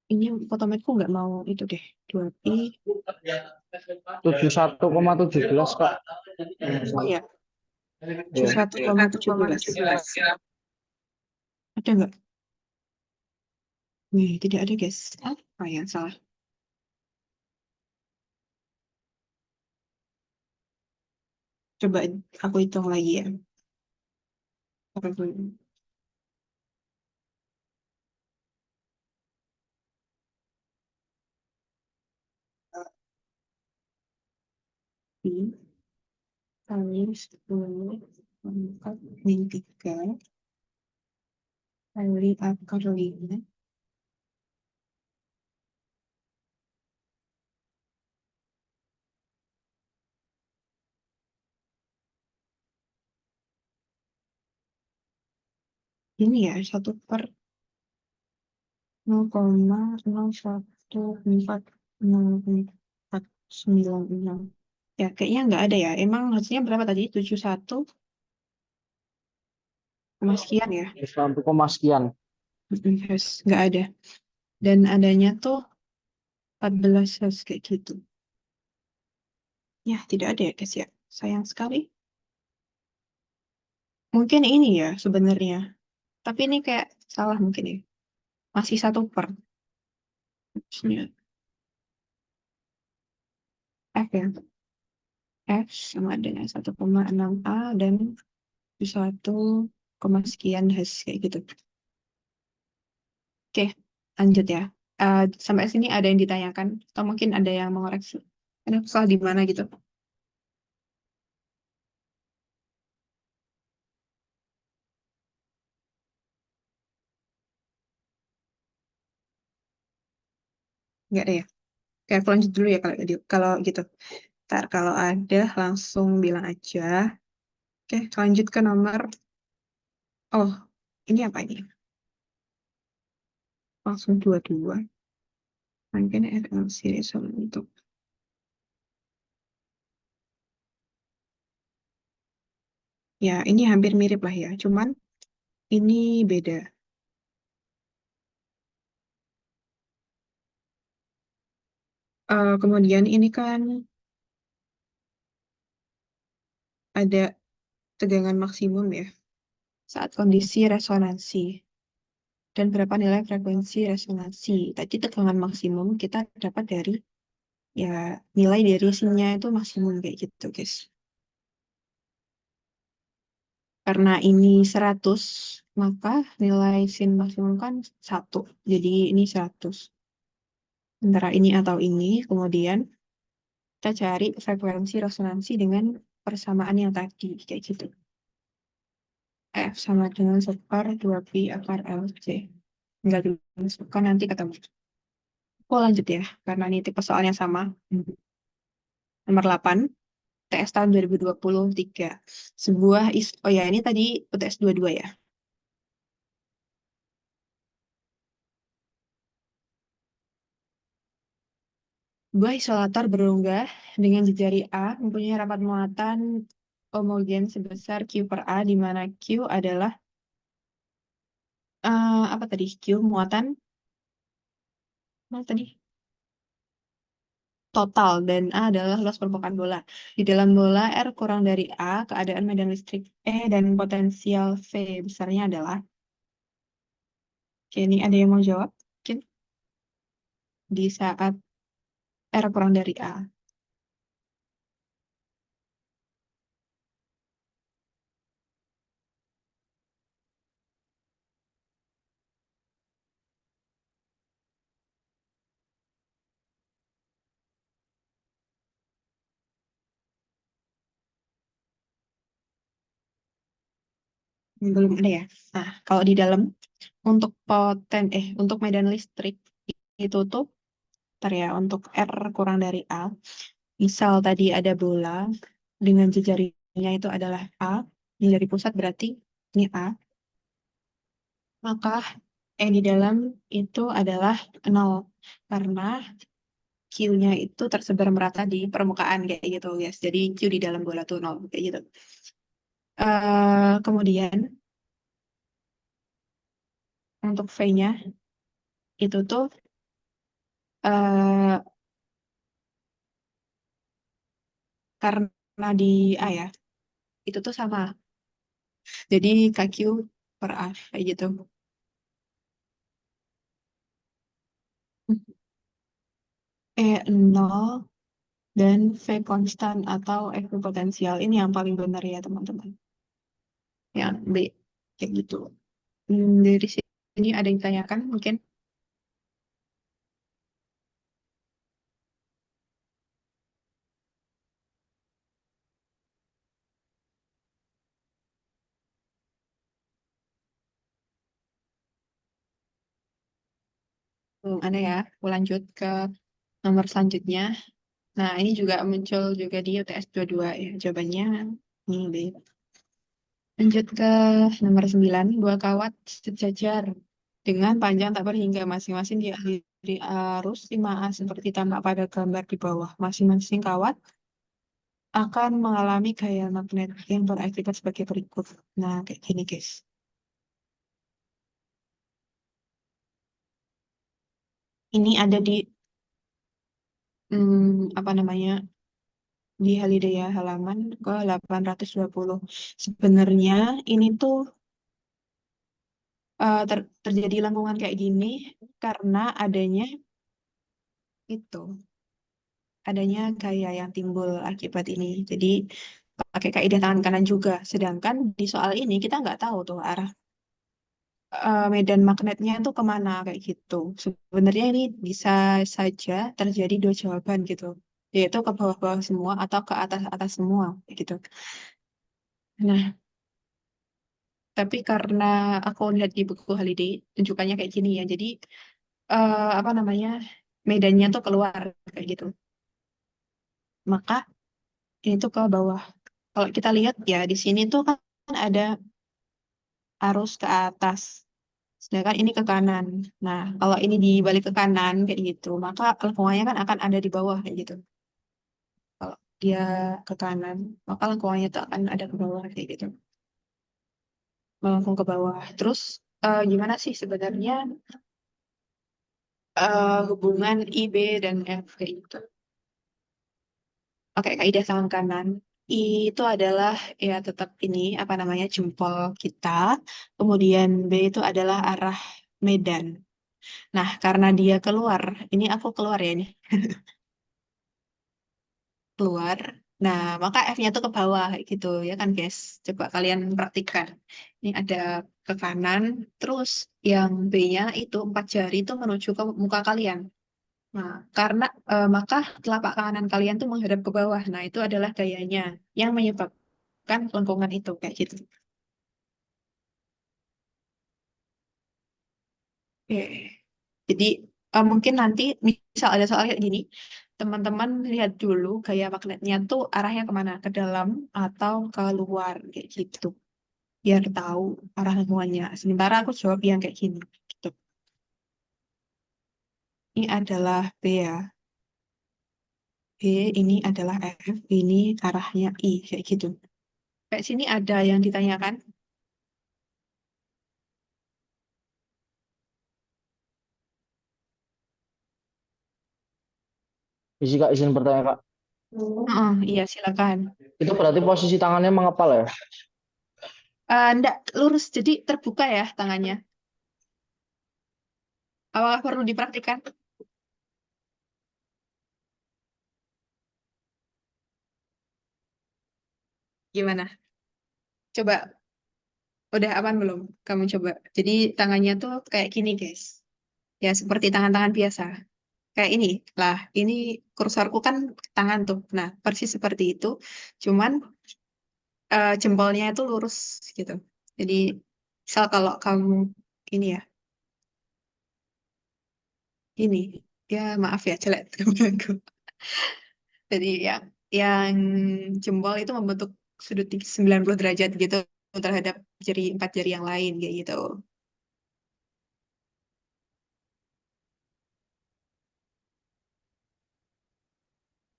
Ini fotometku nggak mau itu deh. 2 pi. 71,17 Kak. Oh iya, Iya. 71,17. Ada nggak? Nih, tidak ada guys. Apa ya, salah. Coba aku hitung lagi ya. Apa dulu? Pi kali 10 pangkat min 3 kali akar 5 ini ya 1/0,0140496. Ya, kayaknya nggak ada ya. Emang hasilnya berapa tadi? 71 koma sekian ya. 1 koma sekian. Nggak ada. Dan adanya tuh 14 Hz kayak gitu. Ya, tidak ada ya guys ya. Sayang sekali. Mungkin ini ya sebenarnya. Tapi ini kayak salah mungkin ya. Masih 1/. Harusnya F ya. F sama dengan 1,6A dan 1, sekian Hz kayak gitu. Oke, lanjut ya. Sampai sini ada yang ditanyakan atau mungkin ada yang mengoreksi. Ada salah di mana gitu? Nggak ada ya? Oke, aku lanjut dulu ya kalau gitu. Ntar kalau ada langsung bilang aja. Oke, lanjut ke nomor. Oh, ini apa ini? Langsung 22. Mungkin RLC resolusi untuk. Ya, ini hampir mirip lah ya. Cuman ini beda. Kemudian ini kan ada tegangan maksimum ya saat kondisi resonansi. Dan berapa nilai frekuensi resonansi. Tadi tegangan maksimum kita dapat dari ya nilai dari sinnya itu maksimum kayak gitu guys. Karena ini 100, maka nilai sin maksimum kan 1. Jadi ini 100. Antara ini atau ini, kemudian kita cari frekuensi resonansi dengan persamaan yang tadi, kayak gitu. F sama dengan 1/2pi/LC. Enggak dulu, kan nanti ketemu. Aku lanjut ya, karena ini tipe soalnya sama. Nomor 8, UTS tahun 2023. Oh ya, ini tadi UTS 22 ya. Sebuah isolator berunggah dengan jejari A mempunyai rapat muatan homogen sebesar Q per A, di mana Q adalah apa tadi? Q muatan mana tadi? Total dan A adalah luas permukaan bola. Di dalam bola R kurang dari A, keadaan medan listrik E dan potensial V besarnya adalah. Oke, ini ada yang mau jawab? Mungkin di saat R kurang dari A. Belum ada ya. Nah, kalau di dalam untuk medan listrik itu tuh ntar ya untuk R kurang dari A. Misal tadi ada bola dengan jejarinya itu adalah A, ini dari pusat berarti ini A. Maka E di dalam itu adalah 0 karena Q-nya itu tersebar merata di permukaan kayak gitu guys. Jadi Q di dalam bola tuh 0 kayak gitu. Kemudian untuk V-nya itu tuh eh, karena di A ya, itu tuh sama. Jadi KQ per A kayak gitu. E 0 dan V konstan atau ekuipotensial. Ini yang paling benar ya teman-teman. Yang B kayak gitu. Dari sini ada yang ditanyakan mungkin. Ada ya. Aku lanjut ke nomor selanjutnya. Nah, ini juga muncul juga di UTS 22 ya. Jawabannya ini B. Lanjut ke nomor 9, dua kawat sejajar dengan panjang tak berhingga masing-masing diakhiri arus 5A seperti tampak pada gambar di bawah. Masing-masing kawat akan mengalami gaya magnet yang berakibat sebagai berikut. Nah, kayak gini, guys. Ini ada di apa namanya? Di Halidaya halaman ke 820. Sebenarnya ini tuh terjadi lengkungan kayak gini karena adanya gaya yang timbul akibat ini. Jadi pakai kaidah tangan kanan juga. Sedangkan di soal ini kita nggak tahu tuh arah medan magnetnya itu kemana kayak gitu. Sebenarnya ini bisa saja terjadi dua jawaban gitu, yaitu ke bawah-bawah semua atau ke atas-atas semua kayak gitu. Nah, tapi karena aku lihat di buku Holiday, tunjukannya kayak gini ya. Jadi apa namanya medannya tuh keluar kayak gitu. Maka ini tuh ke bawah. Kalau kita lihat ya di sini tuh kan ada arus ke atas. Sedangkan ini ke kanan. Nah, kalau ini dibalik ke kanan kayak gitu, maka lengkungannya kan akan ada di bawah kayak gitu. Kalau dia ke kanan, maka lengkungannya itu akan ada ke bawah kayak gitu. Melengkung ke bawah. Terus gimana sih sebenarnya hubungan IB dan F kayak gitu? Oke, kaidah tangan kanan. I itu adalah ya tetap ini apa namanya jempol kita. Kemudian B itu adalah arah medan. Nah, karena dia keluar, ini aku keluar ya ini, keluar. Nah, maka F-nya tuh ke bawah kayak gitu ya kan, guys. Coba kalian praktikkan. Ini ada ke kanan, terus yang B-nya itu 4 jari itu menuju ke muka kalian. Nah, karena maka telapak kanan kalian tuh menghadap ke bawah. Nah, itu adalah gayanya yang menyebabkan lengkungan itu kayak gitu. Oke. Jadi mungkin nanti misal ada soal kayak gini, teman-teman lihat dulu gaya magnetnya tuh arahnya kemana, ke dalam atau ke luar kayak gitu, biar tahu arah lingkungannya. Sementara aku jawab yang kayak gini. Gitu. Ini adalah B ya. B ini adalah F, ini arahnya I kayak gitu. Kayak sini ada yang ditanyakan. Isi Kak, izin bertanya Kak. Iya silakan. Itu berarti posisi tangannya mengepal ya? Ndak lurus, jadi terbuka ya tangannya. Apakah perlu dipraktikkan? Gimana? Coba. Udah aman belum? Kamu coba. Jadi tangannya tuh kayak gini, guys. Ya, seperti tangan-tangan biasa. Kayak ini. Lah, ini kursorku kan tangan tuh. Nah, persis seperti itu. Cuman jempolnya itu lurus gitu. Jadi, misal kalau kamu ini ya, ini. Ya, maaf ya, jelek gambarku. Jadi, yang jempol itu membentuk sudut 90 derajat gitu terhadap 4 jari yang lain kayak gitu.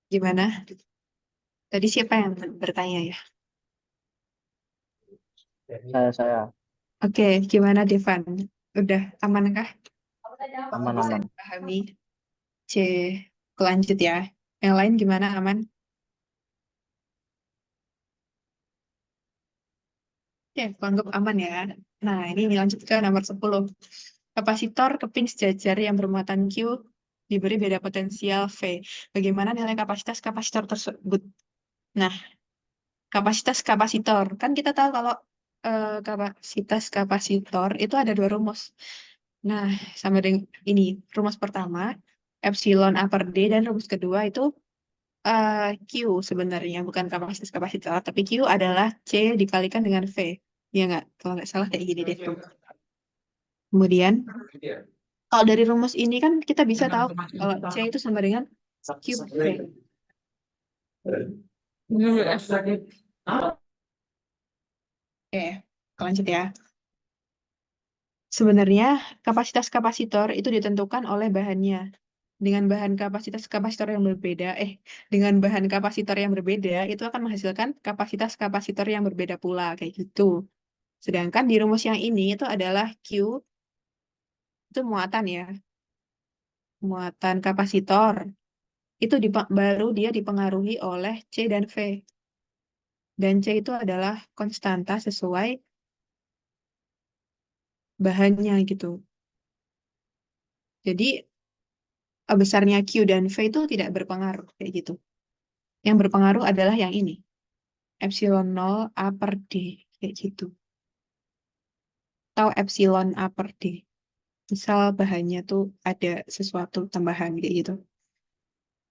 Gimana? Tadi siapa yang bertanya ya? Saya Oke, gimana Devan? Udah amankah? Bisa aman-aman. dipahami? C, lanjut ya. Yang lain gimana aman? Ya, aku anggap aman ya. Nah, ini lanjut ke nomor 10. Kapasitor keping sejajar yang bermuatan Q diberi beda potensial V. Bagaimana nilai kapasitas kapasitor tersebut? Nah, kapasitas kapasitor. Kan kita tahu kalau kapasitas kapasitor itu ada dua rumus. Nah, sama dengan ini. Rumus pertama, epsilon upper D, dan rumus kedua itu Q sebenarnya, bukan kapasitas kapasitor, tapi Q adalah C dikalikan dengan V. Ya nggak? Kalau nggak salah kayak gini deh. Tuh. Kemudian, kalau dari rumus ini kan kita bisa tahu kalau C itu sama dengan cube V. Oke, lanjut ya. Sebenarnya kapasitas kapasitor itu ditentukan oleh bahannya. Dengan bahan kapasitas kapasitor yang berbeda, dengan bahan kapasitor yang berbeda, itu akan menghasilkan kapasitas kapasitor yang berbeda pula, kayak gitu. Sedangkan di rumus yang ini itu adalah Q, itu muatan ya, muatan kapasitor. Itu baru dia dipengaruhi oleh C dan V. Dan C itu adalah konstanta sesuai bahannya gitu. Jadi besarnya Q dan V itu tidak berpengaruh kayak gitu. Yang berpengaruh adalah yang ini, epsilon 0 A per D kayak gitu. Atau epsilon A per D. Misal bahannya tuh ada sesuatu tambahan kayak gitu.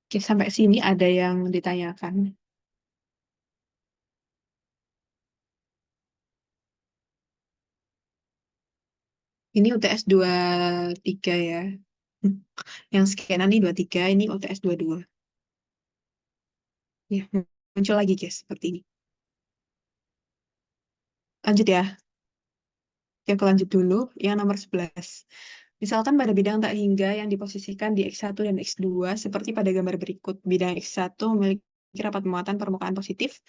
Oke, sampai sini ada yang ditanyakan. Ini UTS 23 ya. Yang scanan ini 23, ini UTS 22. Ya, muncul lagi guys, seperti ini. Lanjut ya. Yang lanjut dulu, yang nomor 11. Misalkan pada bidang tak hingga yang diposisikan di X1 dan X2, seperti pada gambar berikut, bidang X1 memiliki rapat muatan permukaan positif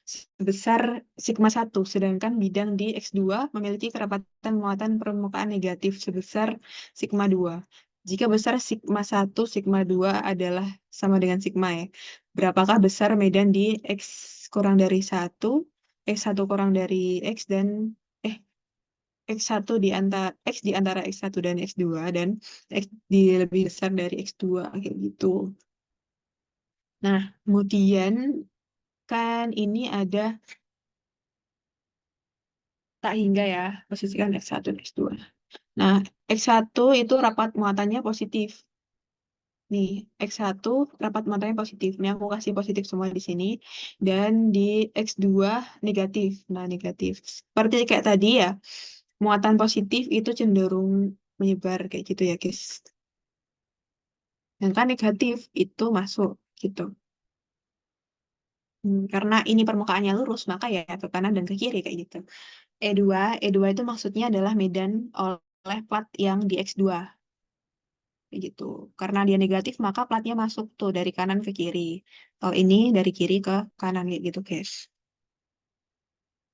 sebesar sigma 1, sedangkan bidang di X2 memiliki kerapatan muatan permukaan negatif sebesar sigma 2. Jika besar sigma 1, sigma 2 adalah sama dengan sigma ya. Berapakah besar medan di X kurang dari 1, X1 kurang dari X, dan X1 di antara X1 dan X2 dan X lebih besar dari X2 kayak gitu. Nah, kemudian kan ini ada tak hingga ya, posisikan X1 dan X2. Nah, X1 itu rapat muatannya positif. Nih, X1 rapat muatannya positif. Ini aku kasih positif semua di sini. Dan di X2 negatif. Nah, negatif. Seperti kayak tadi ya, muatan positif itu cenderung menyebar kayak gitu ya, guys. Sedangkan negatif itu masuk gitu. Karena ini permukaannya lurus, maka ya ke kanan dan ke kiri kayak gitu. E2 itu maksudnya adalah medan oleh plat yang di X2 kayak gitu. Karena dia negatif, maka platnya masuk tuh dari kanan ke kiri. Kalau ini dari kiri ke kanan kayak gitu, guys.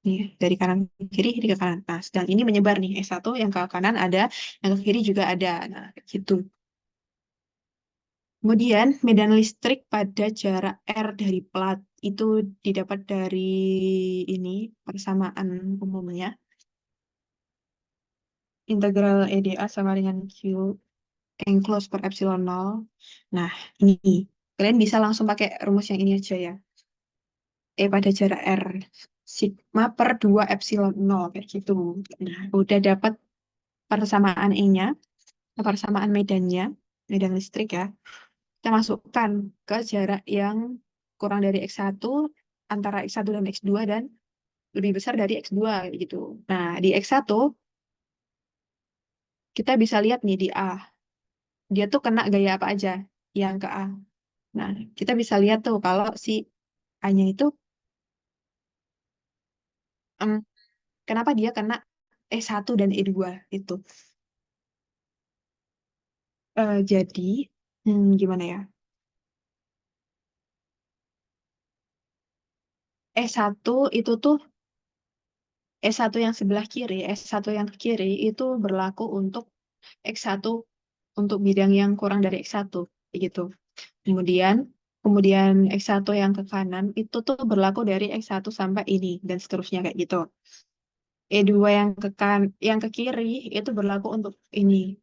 Nih, dari kanan ke kiri, kiri ke kanan. Nah, sedang ini menyebar nih. S1 yang ke kanan ada, yang ke kiri juga ada. Nah, kayak gitu. Kemudian, medan listrik pada jarak R dari plat itu didapat dari ini, persamaan umumnya. Integral EDA sama dengan Q enclosed per epsilon 0. Nah, ini. Kalian bisa langsung pakai rumus yang ini aja ya. E pada jarak R. Sigma per 2 epsilon 0. Kayak gitu. Nah, udah dapat persamaan E-nya, persamaan medannya, medan listrik ya. Kita masukkan ke jarak yang kurang dari X1, antara X1 dan X2, dan lebih besar dari X2 gitu. Nah, di X1 kita bisa lihat nih di A. Dia tuh kena gaya apa aja yang ke A. Nah, kita bisa lihat tuh kalau si A-nya itu em, kenapa dia kena E1 dan E2 itu. Jadi gimana ya? E1 itu tuh S1 yang sebelah kiri, S1 yang ke kiri itu berlaku untuk X1 untuk bidang yang kurang dari X1 gitu. Kemudian kemudian X1 yang ke kanan itu tuh berlaku dari X1 sampai ini dan seterusnya kayak gitu. E2 yang yang ke kiri itu berlaku untuk ini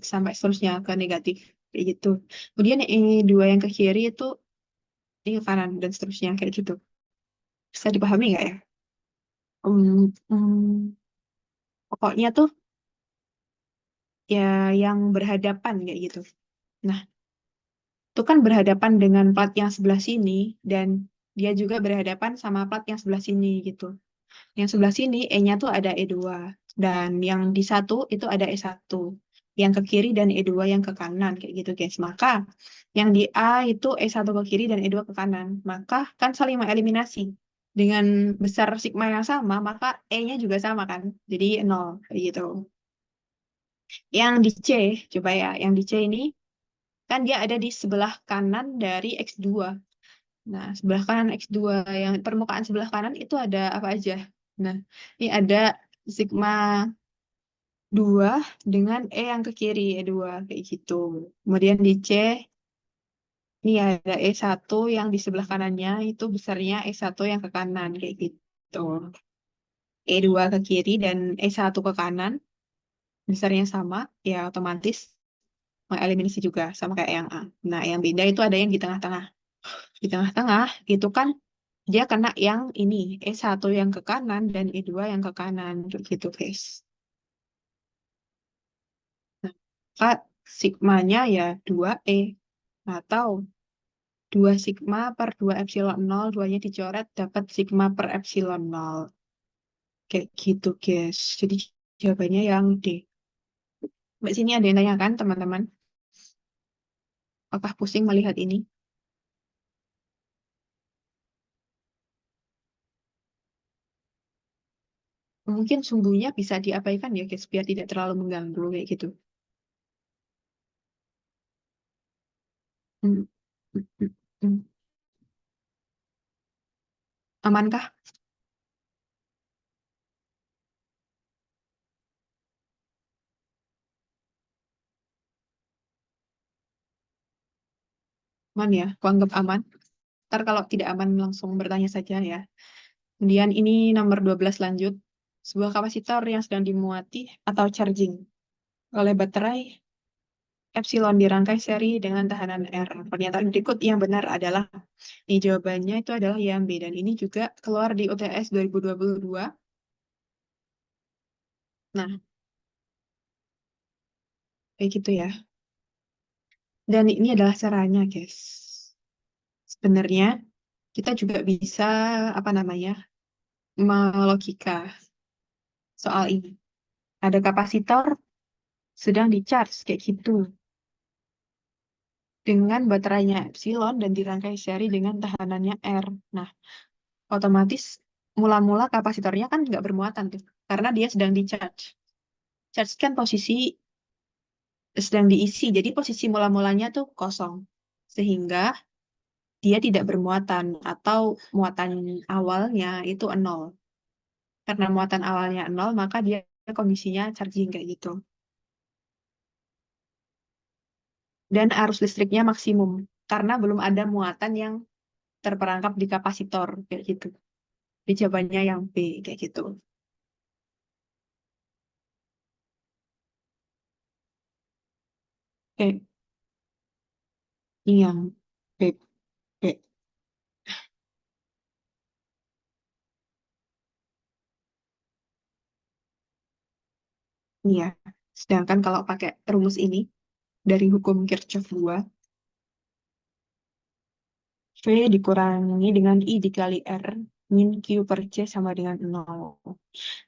sampai seterusnya ke negatif kayak gitu. Kemudian E2 yang ke kiri itu ini ke kanan dan seterusnya kayak gitu. Bisa dipahami nggak ya? Hmm, hmm, pokoknya tuh ya yang berhadapan kayak gitu. Nah, itu kan berhadapan dengan plat yang sebelah sini dan dia juga berhadapan sama plat yang sebelah sini gitu. Yang sebelah sini E-nya tuh ada E2 dan yang di satu itu ada E1. Yang ke kiri dan E2 yang ke kanan kayak gitu guys. Maka yang di A itu E1 ke kiri dan E2 ke kanan. Maka kan saling mengeliminasi. dengan besar sigma yang sama, maka E-nya juga sama kan. Jadi 0 kayak gitu. Yang di C, coba ya, yang di C ini kan dia ada di sebelah kanan dari X2. Nah, sebelah kanan X2 yang permukaan sebelah kanan itu ada apa aja? Nah, ini ada sigma 2 dengan E yang ke kiri, E2 kayak gitu. Kemudian di C ini ada E1 yang di sebelah kanannya itu besarnya E1 yang ke kanan kayak gitu. E2 ke kiri dan E1 ke kanan besarnya sama, ya otomatis mengeliminasi juga sama kayak yang A. Nah, yang beda itu ada yang di tengah-tengah. Di tengah-tengah itu kan dia kena yang ini, E1 yang ke kanan dan E2 yang ke kanan gitu, guys. Nah, maka sigmanya ya 2E atau 2 sigma per 2 epsilon 0, duanya dicoret dapat sigma per epsilon 0. Kayak gitu, guys. Jadi jawabannya yang D. Mbak sini ada yang tanyakan, teman-teman? Apakah pusing melihat ini? Mungkin sumbunya bisa diabaikan ya, guys, biar tidak terlalu mengganggu kayak gitu. Hmm, hmm, hmm, hmm. Amankah? Aman ya? Aku anggap aman. Ntar kalau tidak aman langsung bertanya saja ya. Kemudian ini nomor 12 lanjut. Sebuah kapasitor yang sedang dimuati atau charging oleh baterai epsilon dirangkai seri dengan tahanan R. Pernyataan berikut yang benar adalah, ini jawabannya itu adalah yang B. Dan ini juga keluar di UTS 2022. Nah, kayak gitu ya. Dan ini adalah caranya, guys. Sebenarnya kita juga bisa, apa namanya, melogika soal ini. Ada kapasitor sedang di-charge kayak gitu dengan baterainya epsilon dan dirangkai seri dengan tahanannya R. Nah, otomatis mula-mula kapasitornya kan nggak bermuatan tuh, karena dia sedang di-charge. Charge kan posisi sedang diisi, jadi posisi mula-mulanya tuh kosong. Sehingga dia tidak bermuatan atau muatan awalnya itu 0. Karena muatan awalnya 0, maka dia kondisinya charging kayak gitu. Dan arus listriknya maksimum, karena belum ada muatan yang terperangkap di kapasitor kayak gitu. Di jawabannya yang B kayak gitu. Oke, ini yang B. B. Ini ya. Sedangkan kalau pakai rumus ini dari hukum Kirchhoff 2, V dikurangi dengan I dikali R min Q per C sama dengan 0.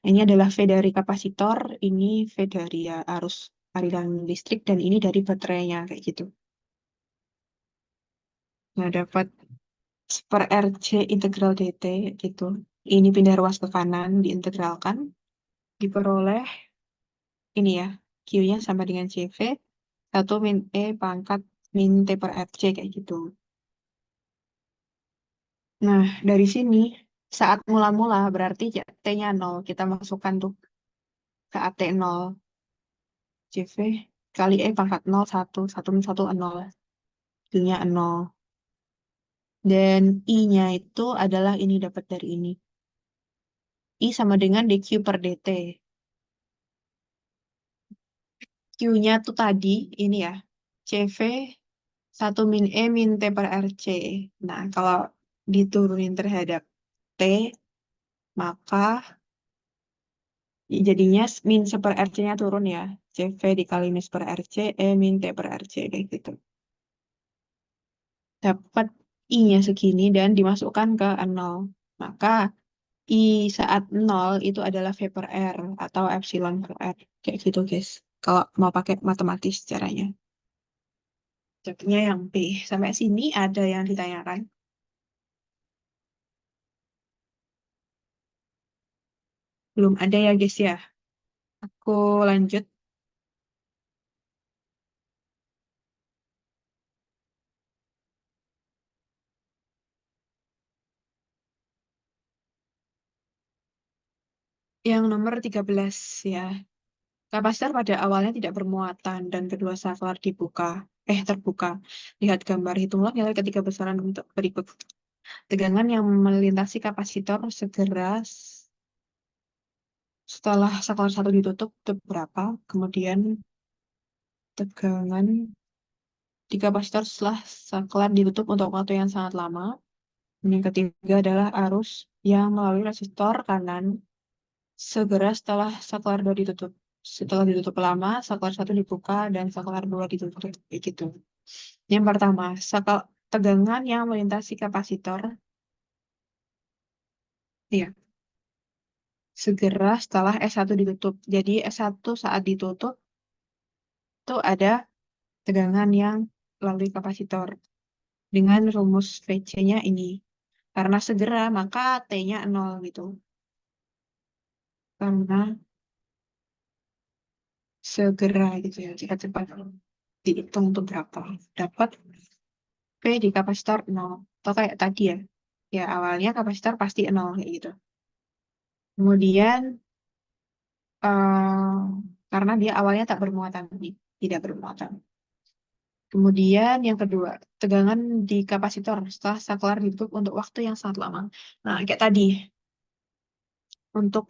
Ini adalah V dari kapasitor, ini V dari ya arus aliran listrik, dan ini dari baterainya kayak gitu. Nah, dapat per RC integral DT gitu. Ini pindah ruas ke kanan, diintegralkan, diperoleh ini ya, Q-nya sama dengan CV, 1 min E pangkat min T per FC kayak gitu. Nah, dari sini, saat mula-mula berarti T-nya 0. Kita masukkan tuh ke AT 0. CV kali E pangkat 0, 1. 1 min 1, 0. Q-nya 0. Dan I-nya itu adalah ini dapat dari ini. I sama dengan dQ per dt. Q-nya tuh tadi, ini ya, CV 1 min E min T per RC. Nah, kalau diturunin terhadap T, maka jadinya min seper RC-nya turun ya. CV dikali min seper RC, E min T per RC, kayak gitu. Dapat I-nya segini dan dimasukkan ke 0. Maka I saat 0 itu adalah V per R atau epsilon per R. Kayak gitu, guys. Kalau mau pakai matematis caranya. Jawabnya yang B. Sampai sini ada yang ditanyakan? Belum ada ya guys ya. Aku lanjut. Yang nomor 13 ya. Kapasitor pada awalnya tidak bermuatan dan kedua saklar terbuka. Lihat gambar, hitunglah nilai ketiga besaran untuk berikut. Tegangan yang melintasi kapasitor setelah saklar satu ditutup itu berapa? Kemudian tegangan di kapasitor setelah saklar ditutup untuk waktu yang sangat lama. Dan yang ketiga adalah arus yang melalui resistor kanan segera setelah saklar 2 ditutup. Setelah ditutup lama, saklar 1 dibuka dan saklar 2 ditutup. Kayak gitu. Yang pertama, tegangan yang melintasi kapasitor. Iya, segera setelah S1 ditutup. Jadi S1 saat ditutup itu ada tegangan yang melalui kapasitor. Dengan rumus VC-nya ini. Karena segera, maka T-nya 0 gitu. Karena segera gitu ya. Jika cepat dihitung itu berapa. Dapat P di kapasitor 0. Atau kayak tadi ya. Ya awalnya kapasitor pasti 0 kayak gitu. Kemudian eh, karena dia awalnya tak bermuatan. Tidak bermuatan. Kemudian yang kedua, tegangan di kapasitor setelah saklar ditutup untuk waktu yang sangat lama. Nah, kayak tadi, untuk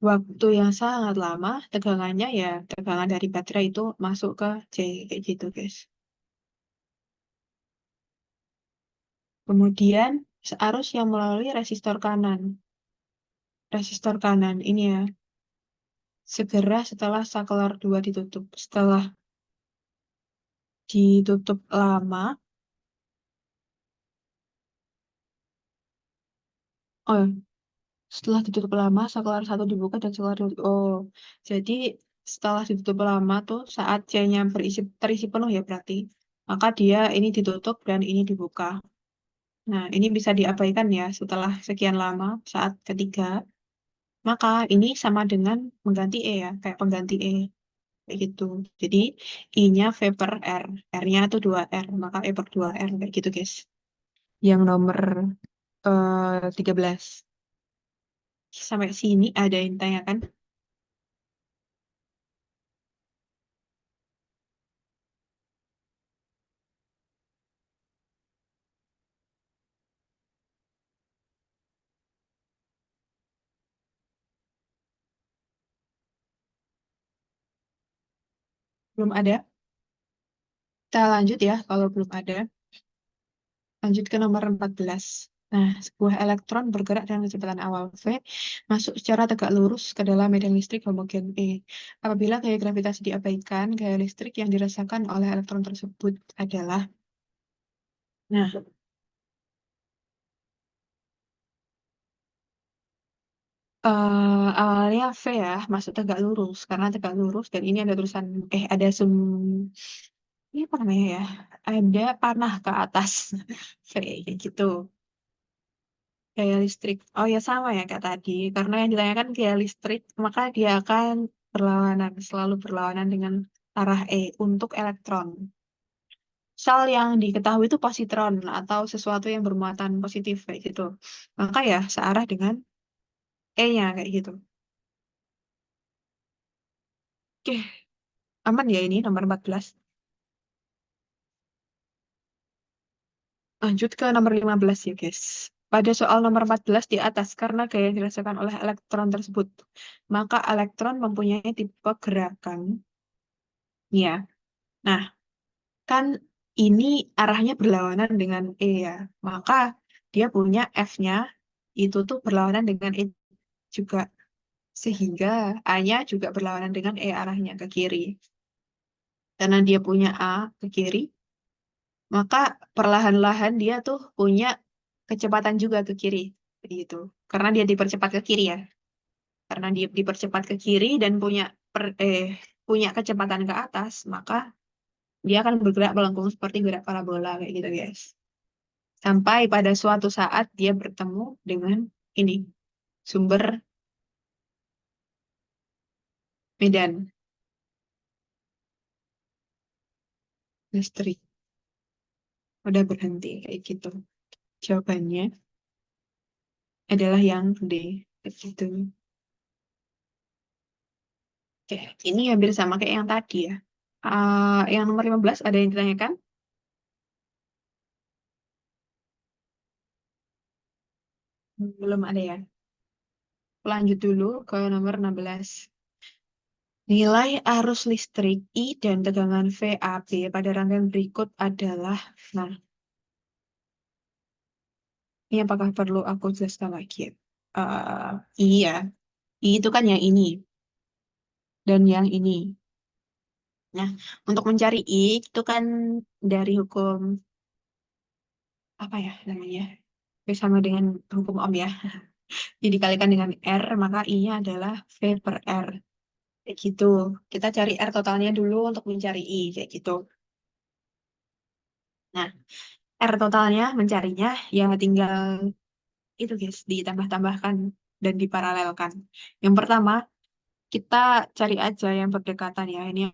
waktu yang sangat lama, tegangannya ya tegangan dari baterai itu masuk ke C, kayak gitu guys. Kemudian arus yang melalui resistor kanan. Resistor kanan ini ya, segera setelah saklar 2 ditutup. Setelah ditutup lama, oh setelah ditutup lama, saklar 1 dibuka dan saklar 2. Oh, jadi setelah ditutup lama tuh saat C-nya terisi penuh ya berarti. Maka dia ini ditutup dan ini dibuka. Nah, ini bisa diabaikan ya setelah sekian lama saat ketiga. Maka ini sama dengan mengganti E ya, kayak pengganti E. Kayak gitu. Jadi I-nya V per R. R-nya tuh 2R, maka E per 2R. Kayak gitu guys. Yang nomor 13. Sampai sini ada yang tanyakan? Belum ada? Kita lanjut ya kalau belum ada. Lanjut ke nomor 14. Nah, sebuah elektron bergerak dengan kecepatan awal V masuk secara tegak lurus ke dalam medan listrik homogen E. Apabila gaya gravitasi diabaikan, gaya listrik yang dirasakan oleh elektron tersebut adalah. Nah, awalnya V ya, masuk tegak lurus. Karena tegak lurus, dan ini ada tulisan, ada ini apa namanya ya? Ada panah ke atas. V, kayak gitu. Gaya listrik. Oh ya sama ya kayak tadi. Karena yang ditanyakan gaya listrik, maka dia akan selalu berlawanan dengan arah E untuk elektron. Sel yang diketahui itu positron atau sesuatu yang bermuatan positif kayak gitu. Maka ya searah dengan E-nya kayak gitu. Oke, aman ya ini nomor 14. Lanjut ke nomor 15 ya guys. Pada soal nomor 14 di atas, karena gaya yang dirasakan oleh elektron tersebut, maka elektron mempunyai tipe gerakan. Ya, nah kan ini arahnya berlawanan dengan E ya. Maka dia punya F-nya itu tuh berlawanan dengan E juga. Sehingga A-nya juga berlawanan dengan E arahnya ke kiri. Karena dia punya A ke kiri, maka perlahan-lahan dia tuh punya kecepatan juga ke kiri. Gitu. Karena dia dipercepat ke kiri ya. Karena dia dipercepat ke kiri dan punya kecepatan ke atas, maka dia akan bergerak melengkung seperti gerak parabola kayak gitu guys. Sampai pada suatu saat dia bertemu dengan ini sumber Medan. Listrik. Udah berhenti kayak gitu. Jawabannya adalah yang D. Kayak gitu. Oke, ini hampir sama kayak yang tadi ya. Yang nomor 15 ada yang ditanyakan? Belum ada ya. Lanjut dulu ke nomor 16. Nilai arus listrik I dan tegangan VAB pada rangkaian berikut adalah, nah, ini apakah perlu aku jelaskan lagi ya? Iya, I itu kan yang ini dan yang ini. Nah, untuk mencari I itu kan dari hukum apa ya namanya? Sama dengan hukum Ohm ya. Jadi dikalikan dengan R, maka I-nya adalah V per R. Kayak gitu. Kita cari R totalnya dulu untuk mencari I. Kayak gitu. Nah, R totalnya mencarinya ya tinggal itu guys, ditambah-tambahkan dan diparalelkan. Yang pertama, kita cari aja yang berdekatan ya. Ini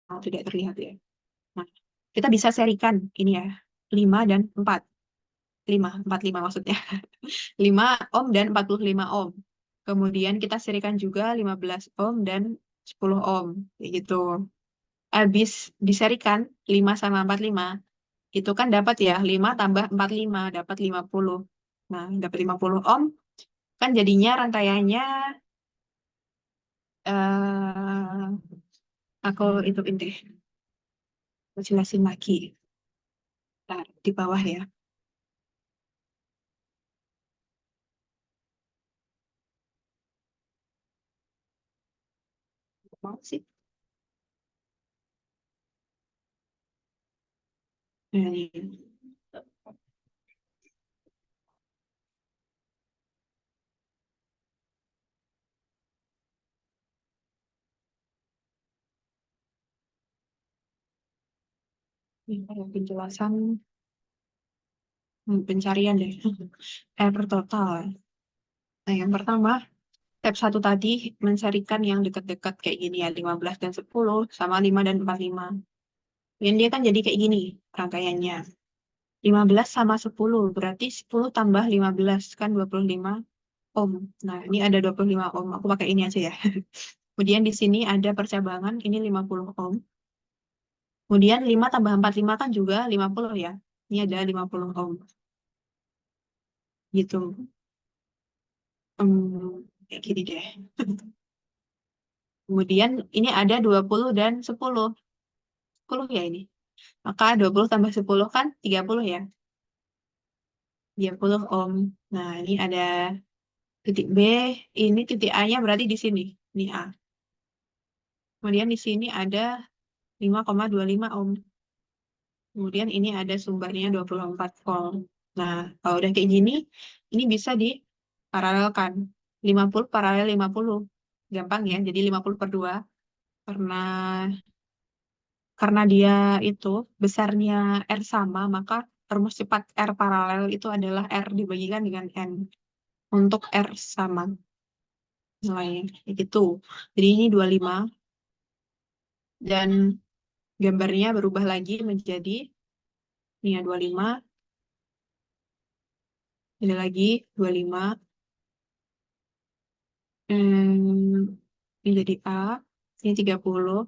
yang tidak terlihat ya. Nah, kita bisa serikan ini ya. 5 dan 4. 45 maksudnya. 5 ohm dan 45 ohm. Kemudian kita serikan juga 15 ohm dan 10 ohm. Kayak gitu. Habis diserikan 5 sama 45, itu kan dapat ya 5 tambah 45, dapat 50. Nah, dapat 50 ohm, kan jadinya rantaiannya, eh aku itu deh, aku jelasin lagi. Nah, di bawah ya. Mau sih. Nah, ini ada penjelasan pencarian deh. Error total. Nah, yang pertama, step 1 tadi mencarikan yang dekat-dekat kayak gini ya, 15 dan 10 sama 5 dan 45. Dan dia kan jadi kayak gini rangkaiannya. 15 sama 10, berarti 10 tambah 15 kan 25 ohm. Nah, ini ada 25 ohm. Aku pakai ini aja ya. Kemudian di sini ada percabangan, ini 50 ohm. Kemudian 5 tambah 45 kan juga 50 ya. Ini ada 50 ohm. Gitu. Kayak gini deh. Kemudian ini ada 20 dan 10. 10 ya ini. Maka 20 tambah 10 kan 30 ya. 30 ohm. Nah, ini ada titik B, ini titik A-nya berarti di sini. Ini A. Kemudian di sini ada 5,25 ohm. Kemudian ini ada sumbernya 24 volt. Nah, kalau udah kayak gini, ini bisa diparalelkan. 50 paralel 50. Gampang ya, jadi 50 per 2. Karena karena dia itu besarnya R sama, maka rumus cepat R paralel itu adalah R dibagikan dengan N. Untuk R sama nilainya. Gitu. Jadi ini 25 dan gambarnya berubah lagi menjadi ini ya 25, ini lagi 25. Ini jadi A, ini 30.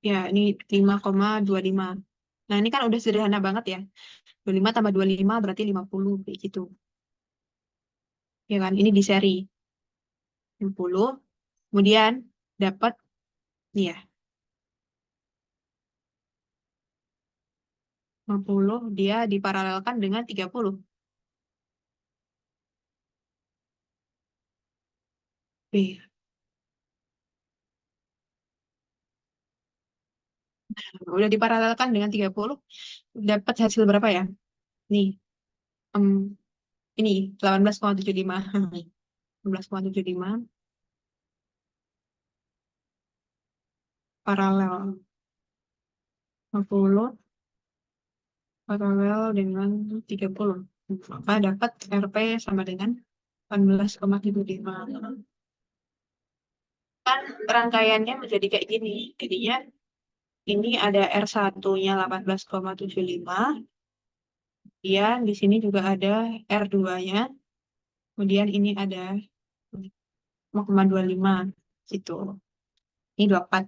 Ya, ini 5,25. Nah, ini kan udah sederhana banget ya. 25 tambah 25 berarti 50, kayak gitu. Ya kan, ini di seri 50. Kemudian dapat nih ya, 50 dia diparalelkan dengan 30. B. Udah diparalelkan dengan 30, dapat hasil berapa ya? Nih, em, ini 18,75. 18,75 paralel 50 paralel dengan 30. Maka dapat RP sama dengan 18,75. Kan rangkaiannya menjadi kayak gini. Jadinya ini ada R1-nya 18,75. Kemudian di sini juga ada R2-nya. Kemudian ini ada 0,25 gitu. Ini 24.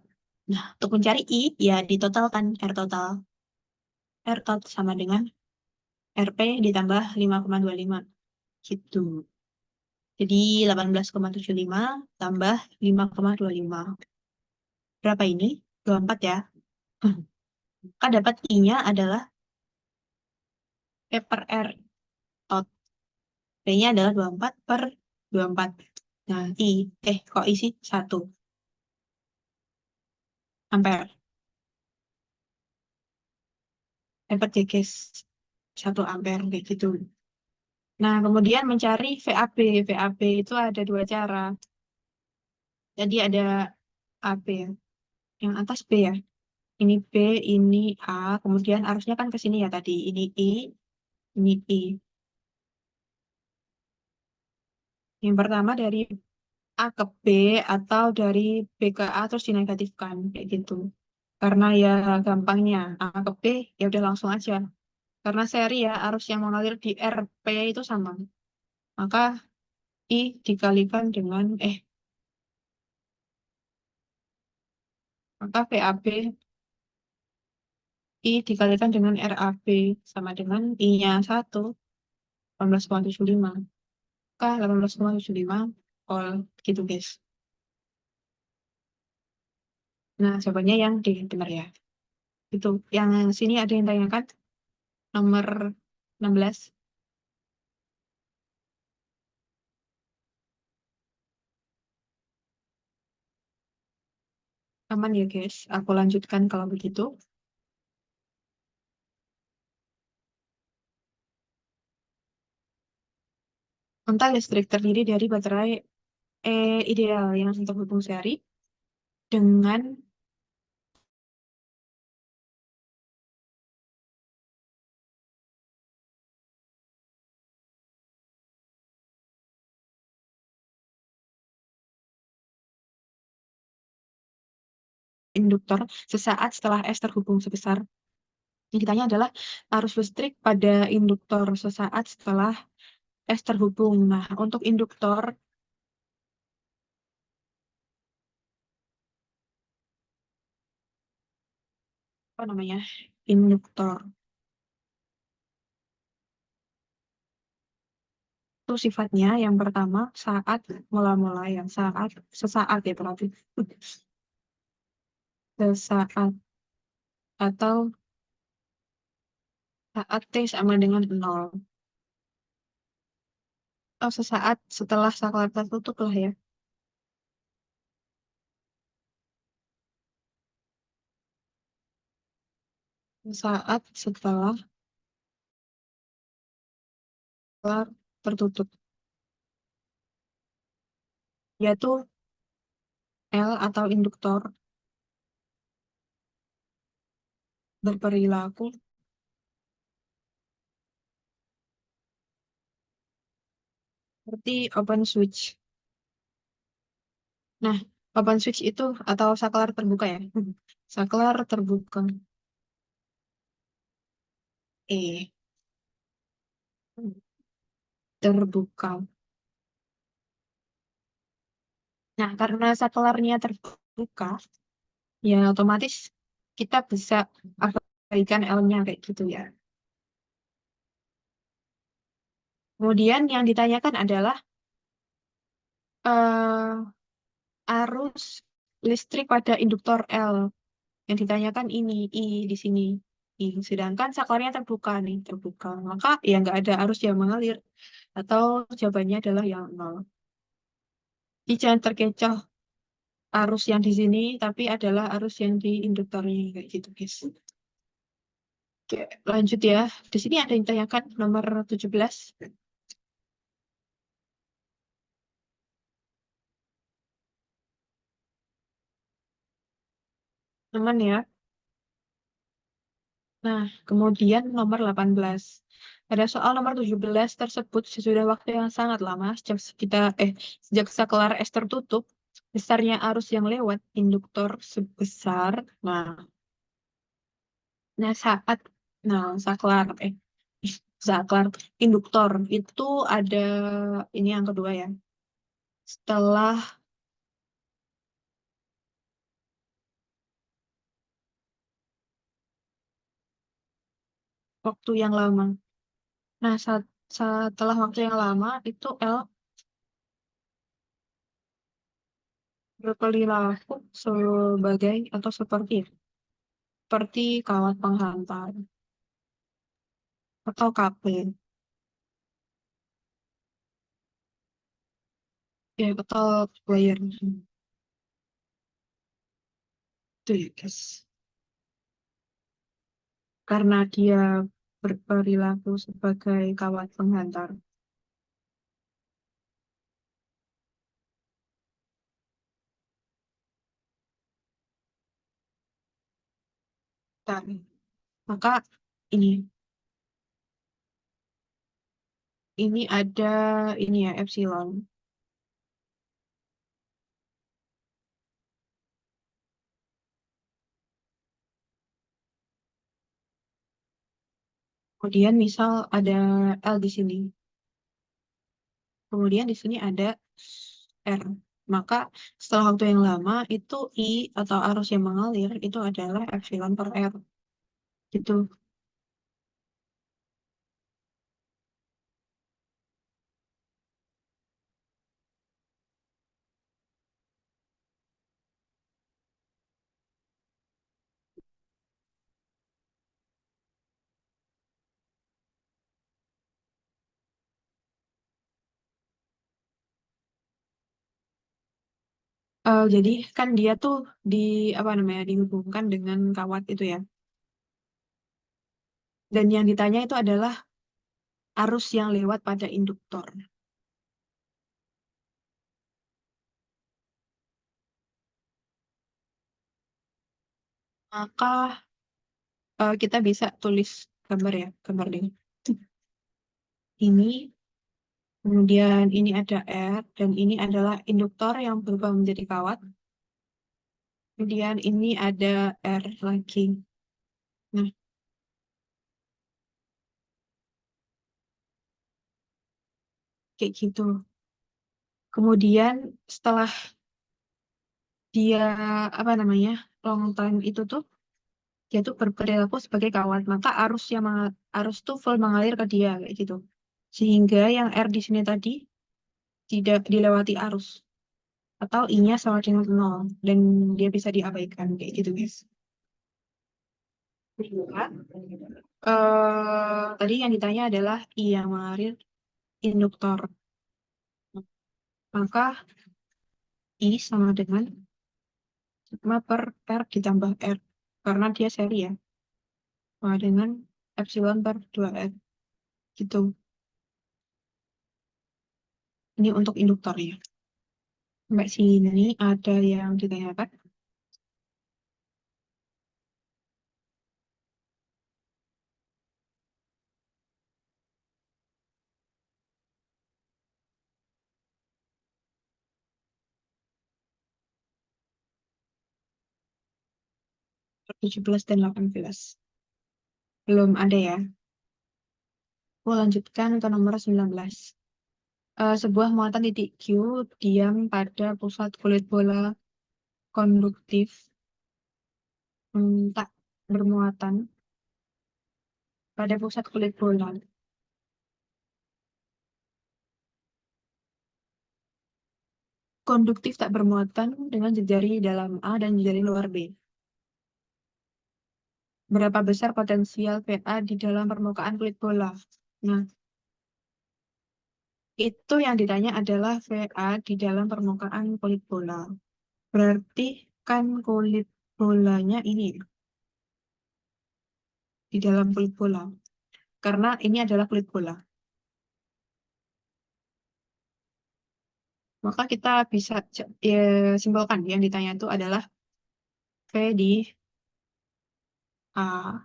Nah, untuk mencari I, ya ditotalkan R total. R total sama dengan RP ditambah 5,25 gitu. Jadi 18,75 tambah 5,25. Berapa ini? 24 ya. Maka dapat I-nya adalah P per R out. P-nya adalah 24 per 24. Nah, kok I sih? 1 ampere. Dapat ya guys. 1 ampere kayak gitu. Nah, kemudian mencari VAB. VAB itu ada dua cara. Jadi ada AB ya. Yang atas B ya. Ini B, ini A. Kemudian arusnya kan ke sini ya tadi. Ini I, ini I. Yang pertama dari A ke B atau dari B ke A terus dinegatifkan kayak gitu. Karena ya gampangnya A ke B ya udah langsung aja. Karena seri ya arus yang mengalir di RP itu sama. Maka I dikalikan dengan maka VAB I dikalikan dengan RAB sama dengan I-nya 1 18,75. Maka 18,75 all gitu guys. Nah, jawabannya yang D benar ya. Itu yang sini ada yang tanyakan nomor 16. Aman ya guys. Aku lanjutkan kalau begitu. Ontal listrik terdiri dari baterai ideal yang terhubung seri dengan induktor sesaat setelah S terhubung sebesar. Yang ditanya adalah arus listrik pada induktor sesaat setelah S terhubung. Nah, untuk induktor apa namanya? Induktor itu sifatnya yang pertama saat mula-mula yang saat sesaat ya berarti sesaat atau saat T sama dengan 0. Atau sesaat setelah saklar tertutup lah ya. Saat setelah saklar tertutup. Yaitu L atau induktor berperilaku seperti open switch. Nah, open switch itu atau saklar terbuka ya. Saklar terbuka. E. Terbuka. Nah, karena saklarnya terbuka, ya otomatis kita bisa abaikan L-nya kayak gitu ya. Kemudian yang ditanyakan adalah eh, arus listrik pada induktor L. Yang ditanyakan ini, I di sini. I. Sedangkan saklarnya terbuka nih, terbuka. Maka ya nggak ada arus yang mengalir. Atau jawabannya adalah yang nol. Jadi jangan terkecoh arus yang di sini, tapi adalah arus yang di induktornya kayak gitu, guys. Oke, lanjut ya. Di sini ada yang ditanyakan nomor 17. Aman ya. Nah, kemudian nomor 18. Pada soal nomor 17 tersebut, sesudah waktu yang sangat lama, sejak saklar es tertutup, besarnya arus yang lewat induktor sebesar, nah saat, nah saklar, saklar induktor itu ada, ini yang kedua ya, setelah waktu yang lama. Nah, setelah waktu yang lama, itu L berperilaku sebagai atau seperti kawat penghantar atau kabel, ya atau wire itu ya guys. Karena dia berperilaku sebagai kawat penghantar. Dan, maka ini ini ada ini ya epsilon. Kemudian misal ada L di sini. Kemudian di sini ada R. Maka setelah waktu yang lama itu I atau arus yang mengalir itu adalah epsilon per R. Gitu. Jadi kan dia tuh di apa namanya dihubungkan dengan kawat itu ya. Dan yang ditanya itu adalah arus yang lewat pada induktor. Maka kita bisa tulis gambar ya, gambar ini. Ini, kemudian ini ada R, dan ini adalah induktor yang berubah menjadi kawat. Kemudian ini ada R lagi. Nah, kayak gitu. Kemudian setelah dia apa namanya long time itu tuh dia tuh berperilaku sebagai kawat, maka arus tuh full mengalir ke dia kayak gitu. Sehingga yang R di sini tadi tidak dilewati arus atau I-nya sama dengan 0 dan dia bisa diabaikan kayak gitu guys. Kedua, tadi yang ditanya adalah I yang mengalir induktor. Maka I sama dengan sigma per R ditambah R. Karena dia seri ya. Sama dengan epsilon per 2R. Gitu. Ini untuk induktornya. Sampai sini ada yang ditanyakan. 17 dan 18. Belum ada ya. Aku lanjutkan ke nomor 19. Sebuah muatan titik Q diam pada pusat kulit bola konduktif tak bermuatan pada pusat kulit bola. Konduktif tak bermuatan dengan jejari dalam A dan jejari luar B. Berapa besar potensial VA di dalam permukaan kulit bola? Nah, itu yang ditanya adalah VA di dalam permukaan kulit bola. Berarti kan kulit bolanya ini di dalam kulit bola. Karena ini adalah kulit bola. Maka kita bisa simpulkan yang ditanya itu adalah V di A.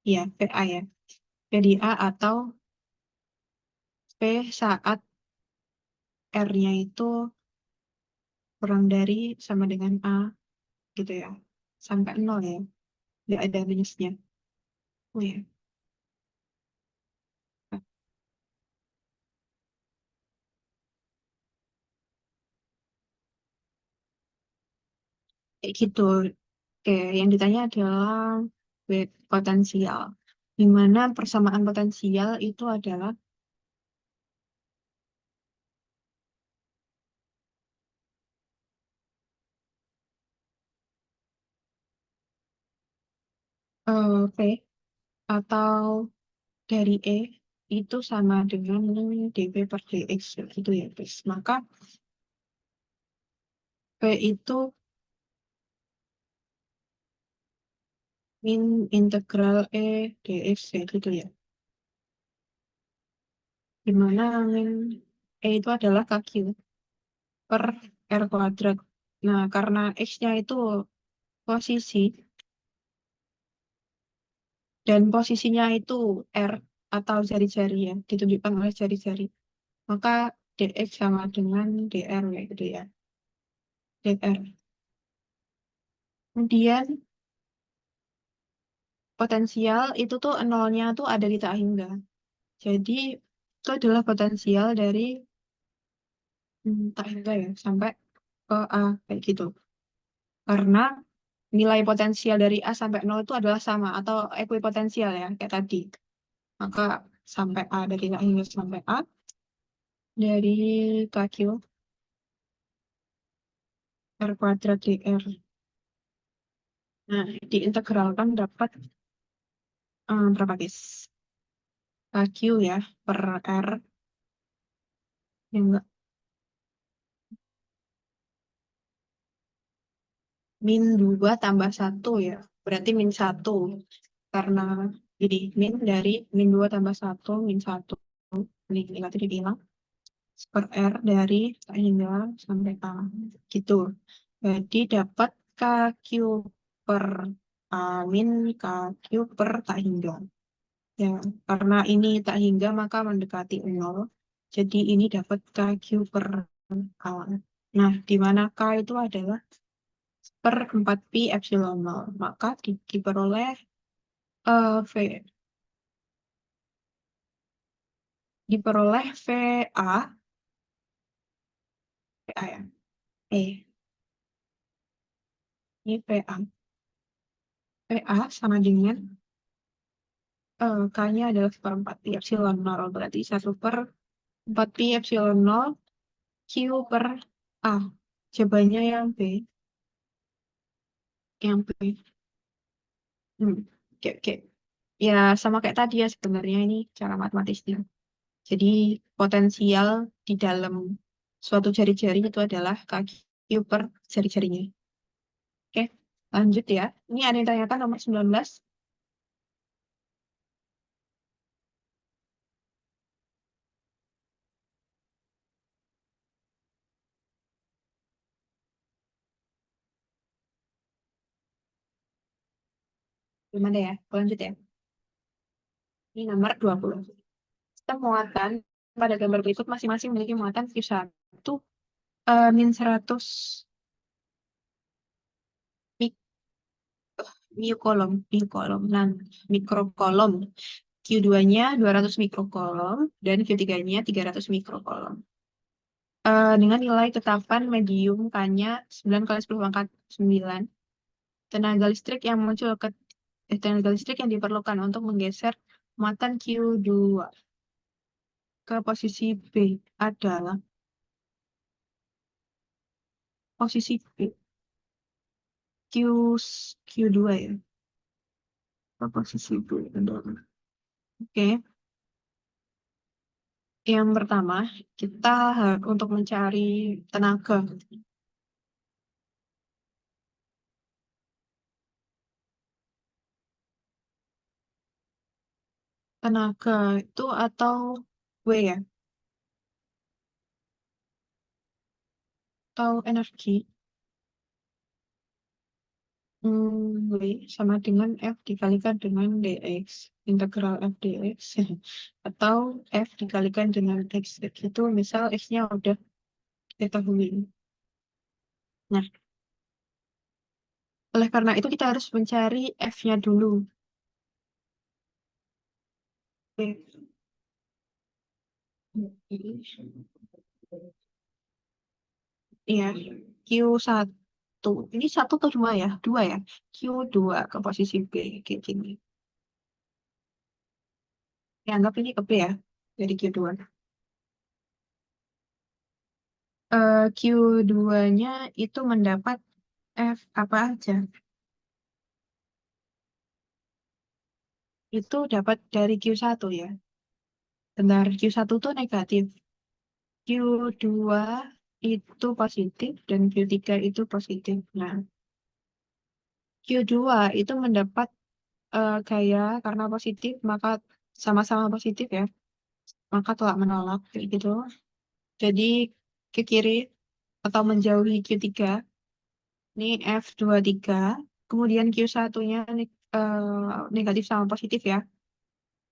Ya, VA ya. Jadi A atau P saat R-nya itu kurang dari sama dengan A gitu ya. Sampai 0 ya. Nggak ada minusnya. Oh ya. Kayak gitu. Oke, yang ditanya adalah weight potensial. Di mana persamaan potensial itu adalah P atau dari E itu sama dengan dV per dx gitu ya guys. Maka P itu min integral E dx ya gitu ya. Di mana min E itu adalah kaki per R kuadrat. Nah, karena X-nya itu posisi dan posisinya itu R atau jari-jari ya, ditunjukkan oleh jari-jari. Maka dx sama dengan dr ya gitu ya. dr. Kemudian potensial itu tuh nolnya tuh ada di tak hingga. Jadi itu adalah potensial dari tak hingga ya sampai ke A kayak gitu. Karena nilai potensial dari A sampai nol itu adalah sama atau ekuipotensial ya kayak tadi. Maka sampai A dari tak hingga sampai A dari KQ R kuadrat dr. Nah, diintegralkan dapat berapa guys? KQ ya per R yang enggak min 2 tambah 1 ya. Berarti min 1. Karena jadi min dari min 2 tambah 1 min 1. Ini tadi dibilang. Per R dari tak hingga sampai A. Gitu. Jadi dapat KQ per A min KQ per tak hingga. Ya, karena ini tak hingga maka mendekati 0. Jadi ini dapat KQ per A. Nah, di mana K itu adalah per 4pi epsilon 0. Maka diperoleh V. Diperoleh VA. VA ya. Ini VA. VA sama dengan K-nya adalah seperempat pi epsilon 0. Berarti 1 per 4 pi epsilon 0 Q per A. Jawabannya yang B. Yang B. Hmm. Oke, oke. Ya, sama kayak tadi ya sebenarnya ini cara matematisnya. Jadi, potensial di dalam suatu jari-jari itu adalah kaki per jari-jarinya. Oke, lanjut ya. Ini ada yang tanyakan nomor 19. Gimana ya? Lanjut ya. Ini nomor 20. Sistem muatan pada gambar berikut masing-masing memiliki muatan Q1 min 100 mik miokolom, nah, mikrokolom. Q2-nya 200 mikrokolom dan Q3-nya 300 mikrokolom. Dengan nilai tetapan medium K-nya 9 kali 10 pangkat 9. Tenaga listrik yang muncul tenaga listrik yang diperlukan untuk menggeser muatan Q2 ke posisi B adalah posisi B. Q, Q2 ya. Ke posisi B. Oke. Yang pertama, kita untuk mencari tenaga. Tenaga itu atau W ya, atau energi. W sama dengan F dikalikan dengan dx. Integral F dx. Atau F dikalikan dengan X. Itu misal X-nya udah diketahui. Nah, oleh karena itu kita harus mencari F-nya dulu. Oke. Iya, Q1. Ini satu atau dua ya? Dua ya? Q2 ke posisi B. Kayak gini. Ya, anggap ini ke B ya. Dari Q2. Q2-nya itu mendapat F apa aja? Itu dapat dari Q1 ya. Benar, Q1 itu negatif. Q2 itu positif dan Q3 itu positif. Nah, Q2 itu mendapat gaya karena positif, maka sama-sama positif ya. Maka tolak menolak kayak gitu. Jadi ke kiri atau menjauhi Q3, ini F23. Kemudian Q1-nya negatif sama positif ya.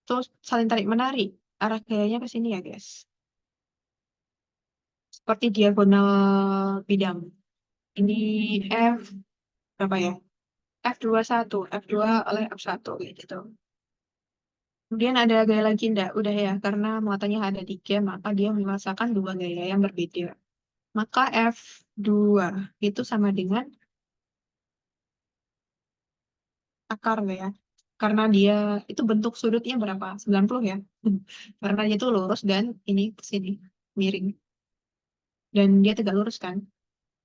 Terus saling tarik menarik. Arah gayanya ke sini ya, guys. Seperti diagonal bidang. Ini F berapa ya? F21, F2 oleh F1 gitu. Kemudian ada gaya lagi enggak? Udah ya, karena muatannya ada 3, maka dia merasakan dua gaya yang berbeda. Maka F2 itu sama dengan akar ya. Karena dia itu bentuk sudutnya berapa? 90 ya. Karena dia itu lurus dan ini ke sini miring. Dan dia tegak lurus kan?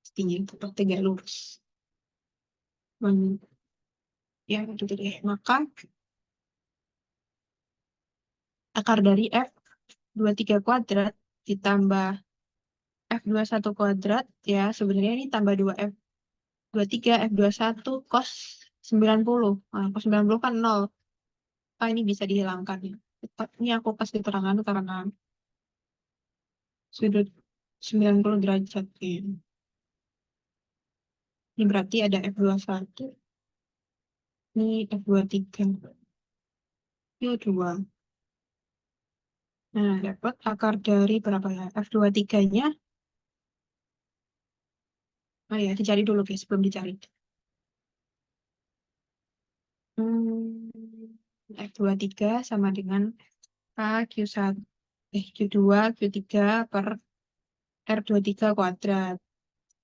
Pastinya tetap tegak lurus. Ya, itu deh. Maka akar dari F23 kuadrat ditambah F21 kuadrat, ya sebenarnya ini tambah 2F23, F21 cos 90. Nah, cos 90 kan 0. Ah, ini bisa dihilangkan ya. Ini aku kasih keterangan karena sudut 90 derajat. Ya. Ini berarti ada F21, ini F23, Q2. Nah, dapat akar dari berapa ya? F23-nya. Oh ya, dicari dulu guys, sebelum dicari. F23 sama dengan K Q1, Q2, Q3 per R23 kuadrat.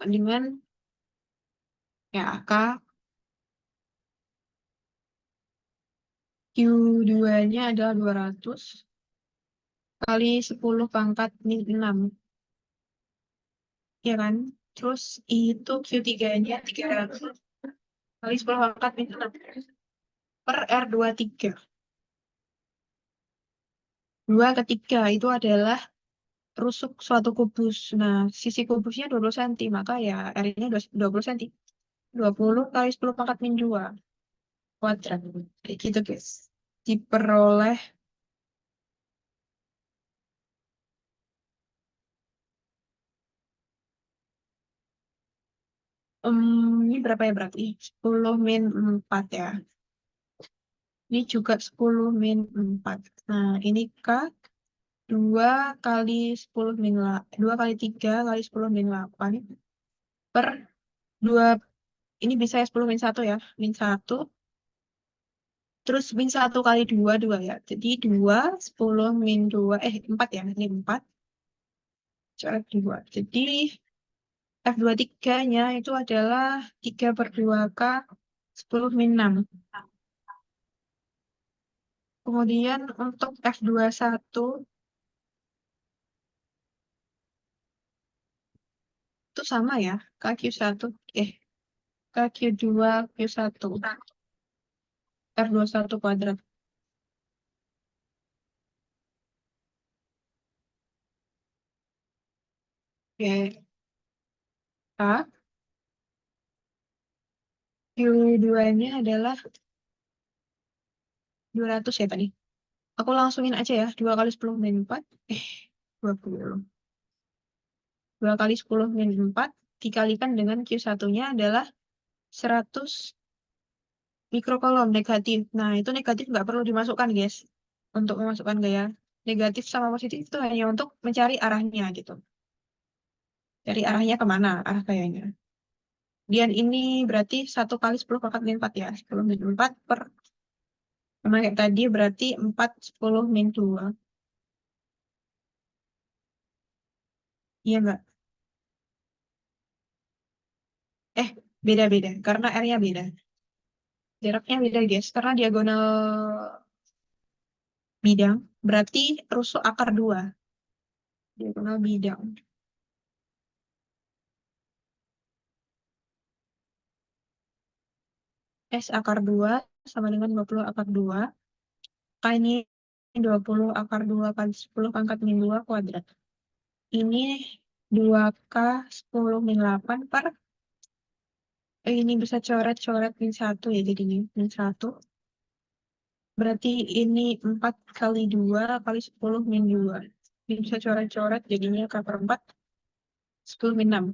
Dengan ya K Q2-nya adalah 200 kali 10 pangkat min 6. Ya kan? Terus itu Q3-nya 300 kali 10 pangkat min 6 per R23. 2 ke 3 itu adalah rusuk suatu kubus. Nah, sisi kubusnya 20 cm, maka ya R-nya 20 cm. 20 kali 10 pangkat min 2 kuadrat. Kayak gitu, guys. Diperoleh ini berapa ya berarti? 10 min 4 ya. Ini juga 10 min 4. Nah, ini K 2 kali 10 min 2 kali 3 kali 10 min 8 per 2. Ini bisa ya 10 min 1 ya. Min 1. Terus min 1 kali 2 2 ya. Jadi 2, 10 min 2, 4 ya. Ini 4. Coret 2. Jadi F23-nya itu adalah 3 per 2K 10 min 6. Kemudian untuk F21 itu sama ya. KQ1. KQ2 Q1. F21 kuadrat. Oke. K. Q2-nya adalah 200 ya tadi. Aku langsungin aja ya. 2 kali 10 min 4. 20. 2 kali 10 min 4 dikalikan dengan Q1-nya adalah 100 mikrokolom negatif. Nah, itu negatif nggak perlu dimasukkan, guys. Untuk memasukkan gaya negatif sama positif itu hanya untuk mencari arahnya gitu. Cari arahnya kemana, arah gayanya. Dan ini berarti 1 kali 10 pangkat min 4 ya. 10 min 4 per, sama kayak tadi berarti 4 10 min 2. Iya nggak? Beda-beda. Karena R-nya beda. Jaraknya beda, guys. Karena diagonal bidang berarti rusuk akar 2. Diagonal bidang. S akar 2 sama dengan 20 akar 2. K ini 20 akar 2 kali 10 pangkat min 2 kuadrat. Ini 2K 10 min 8 per, ini bisa coret-coret min 1 ya jadinya. Min 1. Berarti ini 4 kali 2 kali 10 min 2. Ini bisa coret-coret jadinya K per 4. 10 min 6.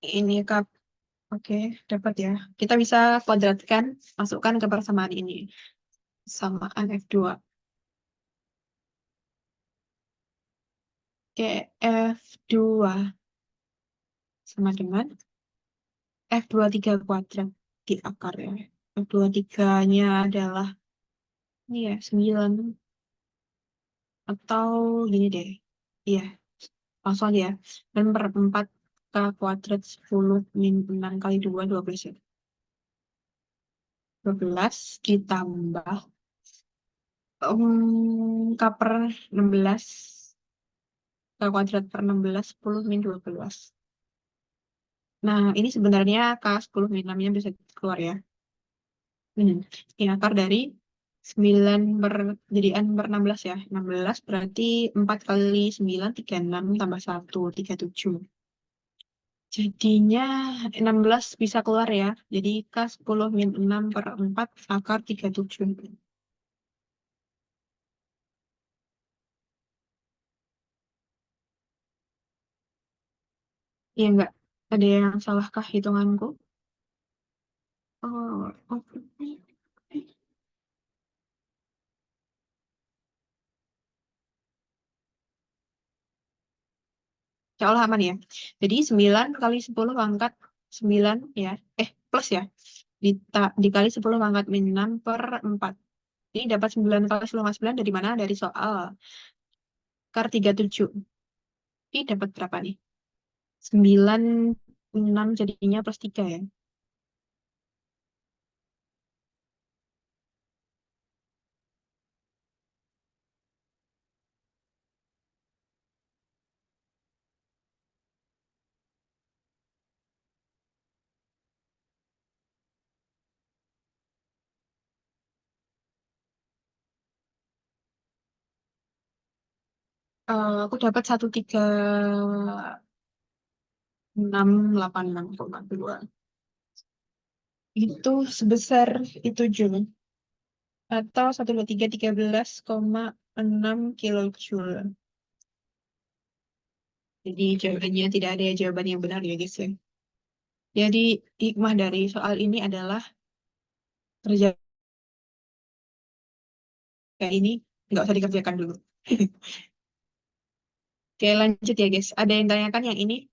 Ini K. Oke, dapat ya. Kita bisa kuadratkan, masukkan ke persamaan ini. Samaan F2. Oke, F2 sama dengan F23 kuadrat di akar ya. F23-nya adalah ini ya, 9. Atau gini deh. Iya, langsung aja ya. Dan per 4 K kuadrat 10 min 6 kali 2, 12 ya. 12 ditambah K per 16. K kuadrat per 16, 10 min 12. Nah, ini sebenarnya K 10 min 6-nya bisa keluar ya. Ini akar dari 9 per jadian per 16 ya. 16 berarti 4 kali 9, 36 tambah 1, 37. Jadinya 16 bisa keluar ya. Jadi K 10 min 6 per 4 akar 37. Iya enggak? Ada yang salahkah hitunganku? Oh, oke. Insya Allah aman ya. Jadi 9 kali 10 pangkat 9 ya. Plus ya. Dikali 10 pangkat min 6 per 4. Ini dapat 9 kali 10 pangkat 9 dari mana? Dari soal akar 37. Ini dapat berapa nih? 9, 6 jadinya plus 3 ya. Aku dapat 13686,2. Itu sebesar itu Joule. Atau 12313,6 kilojoule. Jadi jawabannya tidak ada jawaban yang benar ya guys ya. Jadi hikmah dari soal ini adalah kerja kayak ini nggak usah dikerjakan dulu. Oke lanjut ya guys. Ada yang tanyakan yang ini?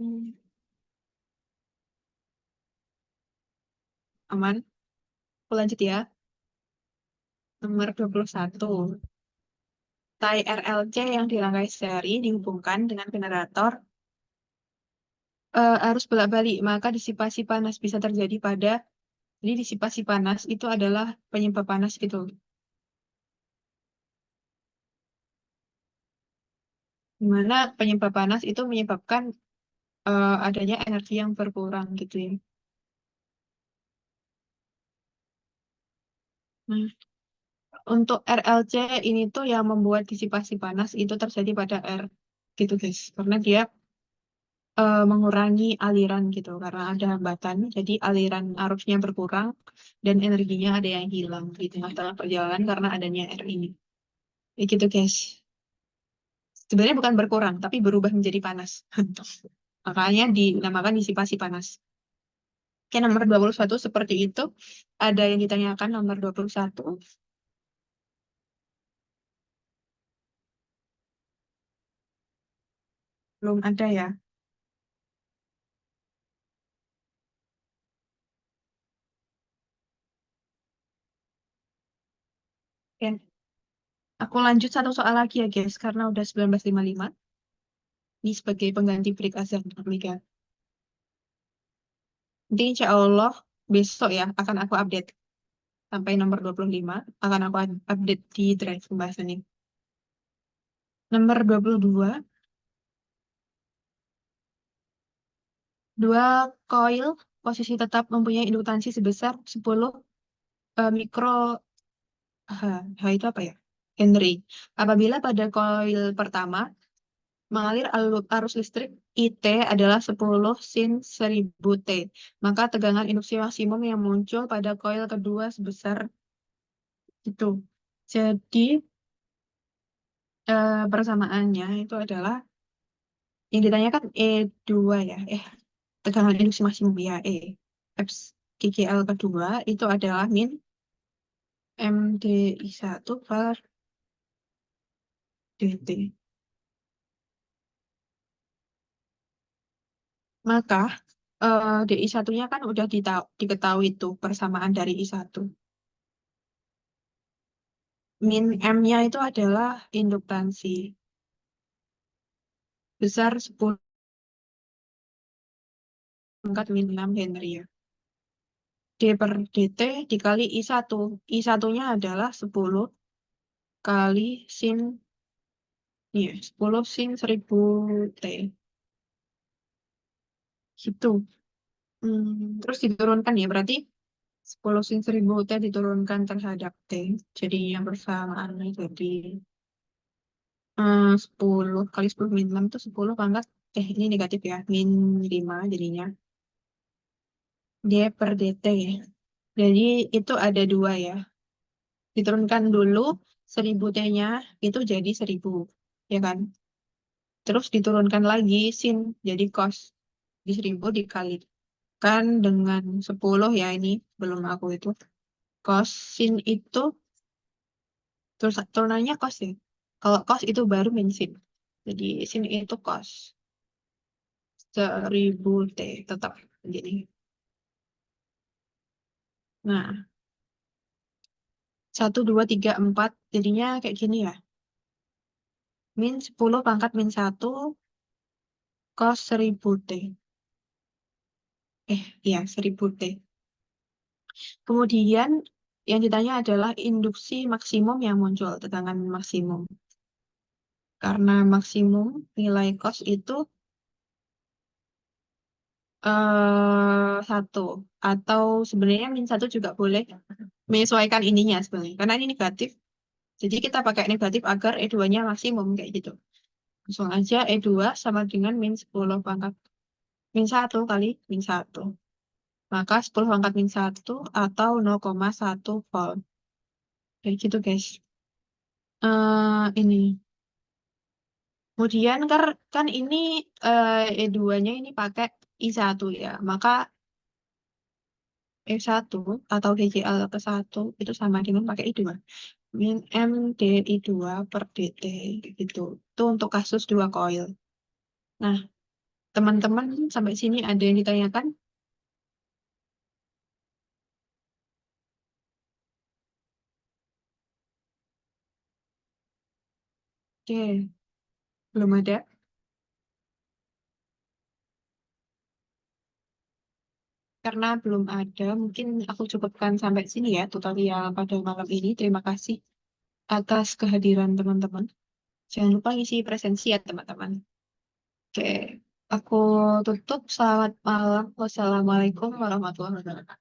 Hmm, Aman? Aku lanjut ya. Nomor 21. Tai RLC yang dirangkai seri dihubungkan dengan generator arus bolak-balik, maka disipasi panas bisa terjadi pada, jadi disipasi panas itu adalah penyebab panas gitu. Dimana penyebab panas itu menyebabkan adanya energi yang berkurang gitu ya. Nah, untuk RLC ini tuh yang membuat disipasi panas itu terjadi pada R gitu guys. Karena dia mengurangi aliran gitu. Karena ada hambatan, jadi aliran arusnya berkurang dan energinya ada yang hilang di tengah-tengah perjalanan karena adanya R ini. Kayak gitu guys. Sebenarnya bukan berkurang, tapi berubah menjadi panas. Makanya dinamakan disipasi panas. Oke, nomor 21 seperti itu. Ada yang ditanyakan nomor 21. Belum ada ya. Oke, aku lanjut satu soal lagi ya guys, karena udah 19.55. Ini sebagai pengganti break azan Liga. Nanti insya Allah besok ya akan aku update. Sampai nomor 25 akan aku update di drive pembahasan ini. Nomor 22, dua koil posisi tetap mempunyai induktansi sebesar 10 mikro H itu apa ya? Henry. Apabila pada koil pertama mengalir arus listrik IT adalah 10 sin 1000 T, maka tegangan induksi maksimum yang muncul pada koil kedua sebesar itu. Jadi persamaannya itu adalah yang ditanyakan E2 ya. Tegangan induksi maksimum ya Eps GGL kedua itu adalah min MDI1 per DT. Maka DI1-nya kan udah diketahui tuh persamaan dari I1. Min M-nya itu adalah induktansi besar 10 pangkat min 6 Henry ya. D per DT dikali I1. I1-nya adalah 10 kali sin, iya, 10 sin 1000 T. Gitu. Terus diturunkan ya, berarti 10 sin 1000 T diturunkan terhadap T. Jadi yang persamaannya jadi 10 kali 10 min 6 itu 10 pangkat, ini negatif ya, min 5 jadinya. D per DT ya. Jadi itu ada dua ya. Diturunkan dulu 1000 T-nya itu jadi 1000. Ya kan? Terus diturunkan lagi sin jadi cos. Di 1000 dikalikan dengan 10 ya ini belum aku itu. Cos sin itu terus turunannya cos ya. Kalau cos itu baru min sin. Jadi sin itu cos 1000 T tetap jadi. Nah, 1, 2, 3, 4 jadinya kayak gini ya. Min 10 pangkat min 1 cos 1000 T. Iya 1000 T. Kemudian yang ditanya adalah induksi maksimum yang muncul, tegangan maksimum. Karena maksimum nilai cos itu 1. Atau sebenarnya min 1 juga boleh menyesuaikan ininya sebenarnya. Karena ini negatif. Jadi kita pakai negatif agar E2-nya maksimum kayak gitu. Langsung aja E2 sama dengan min 10 pangkat min 1 kali min 1. Maka 10 pangkat min 1 atau 0,1 volt. Kayak gitu guys. Ini. Kemudian kan ini E2-nya ini pakai I1 ya. Maka E1 atau DCl ke 1 itu sama dengan pakai I2. Min M DI2 per DT gitu. Itu untuk kasus dua koil. Nah, teman-teman sampai sini ada yang ditanyakan? Oke, belum ada. Karena belum ada, mungkin aku cukupkan sampai sini ya tutorial pada malam ini. Terima kasih atas kehadiran teman-teman. Jangan lupa isi presensi ya teman-teman. Oke, aku tutup. Selamat malam. Wassalamualaikum warahmatullahi wabarakatuh.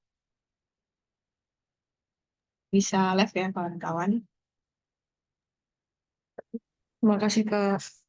Bisa live ya kawan-kawan. Terima kasih Kak.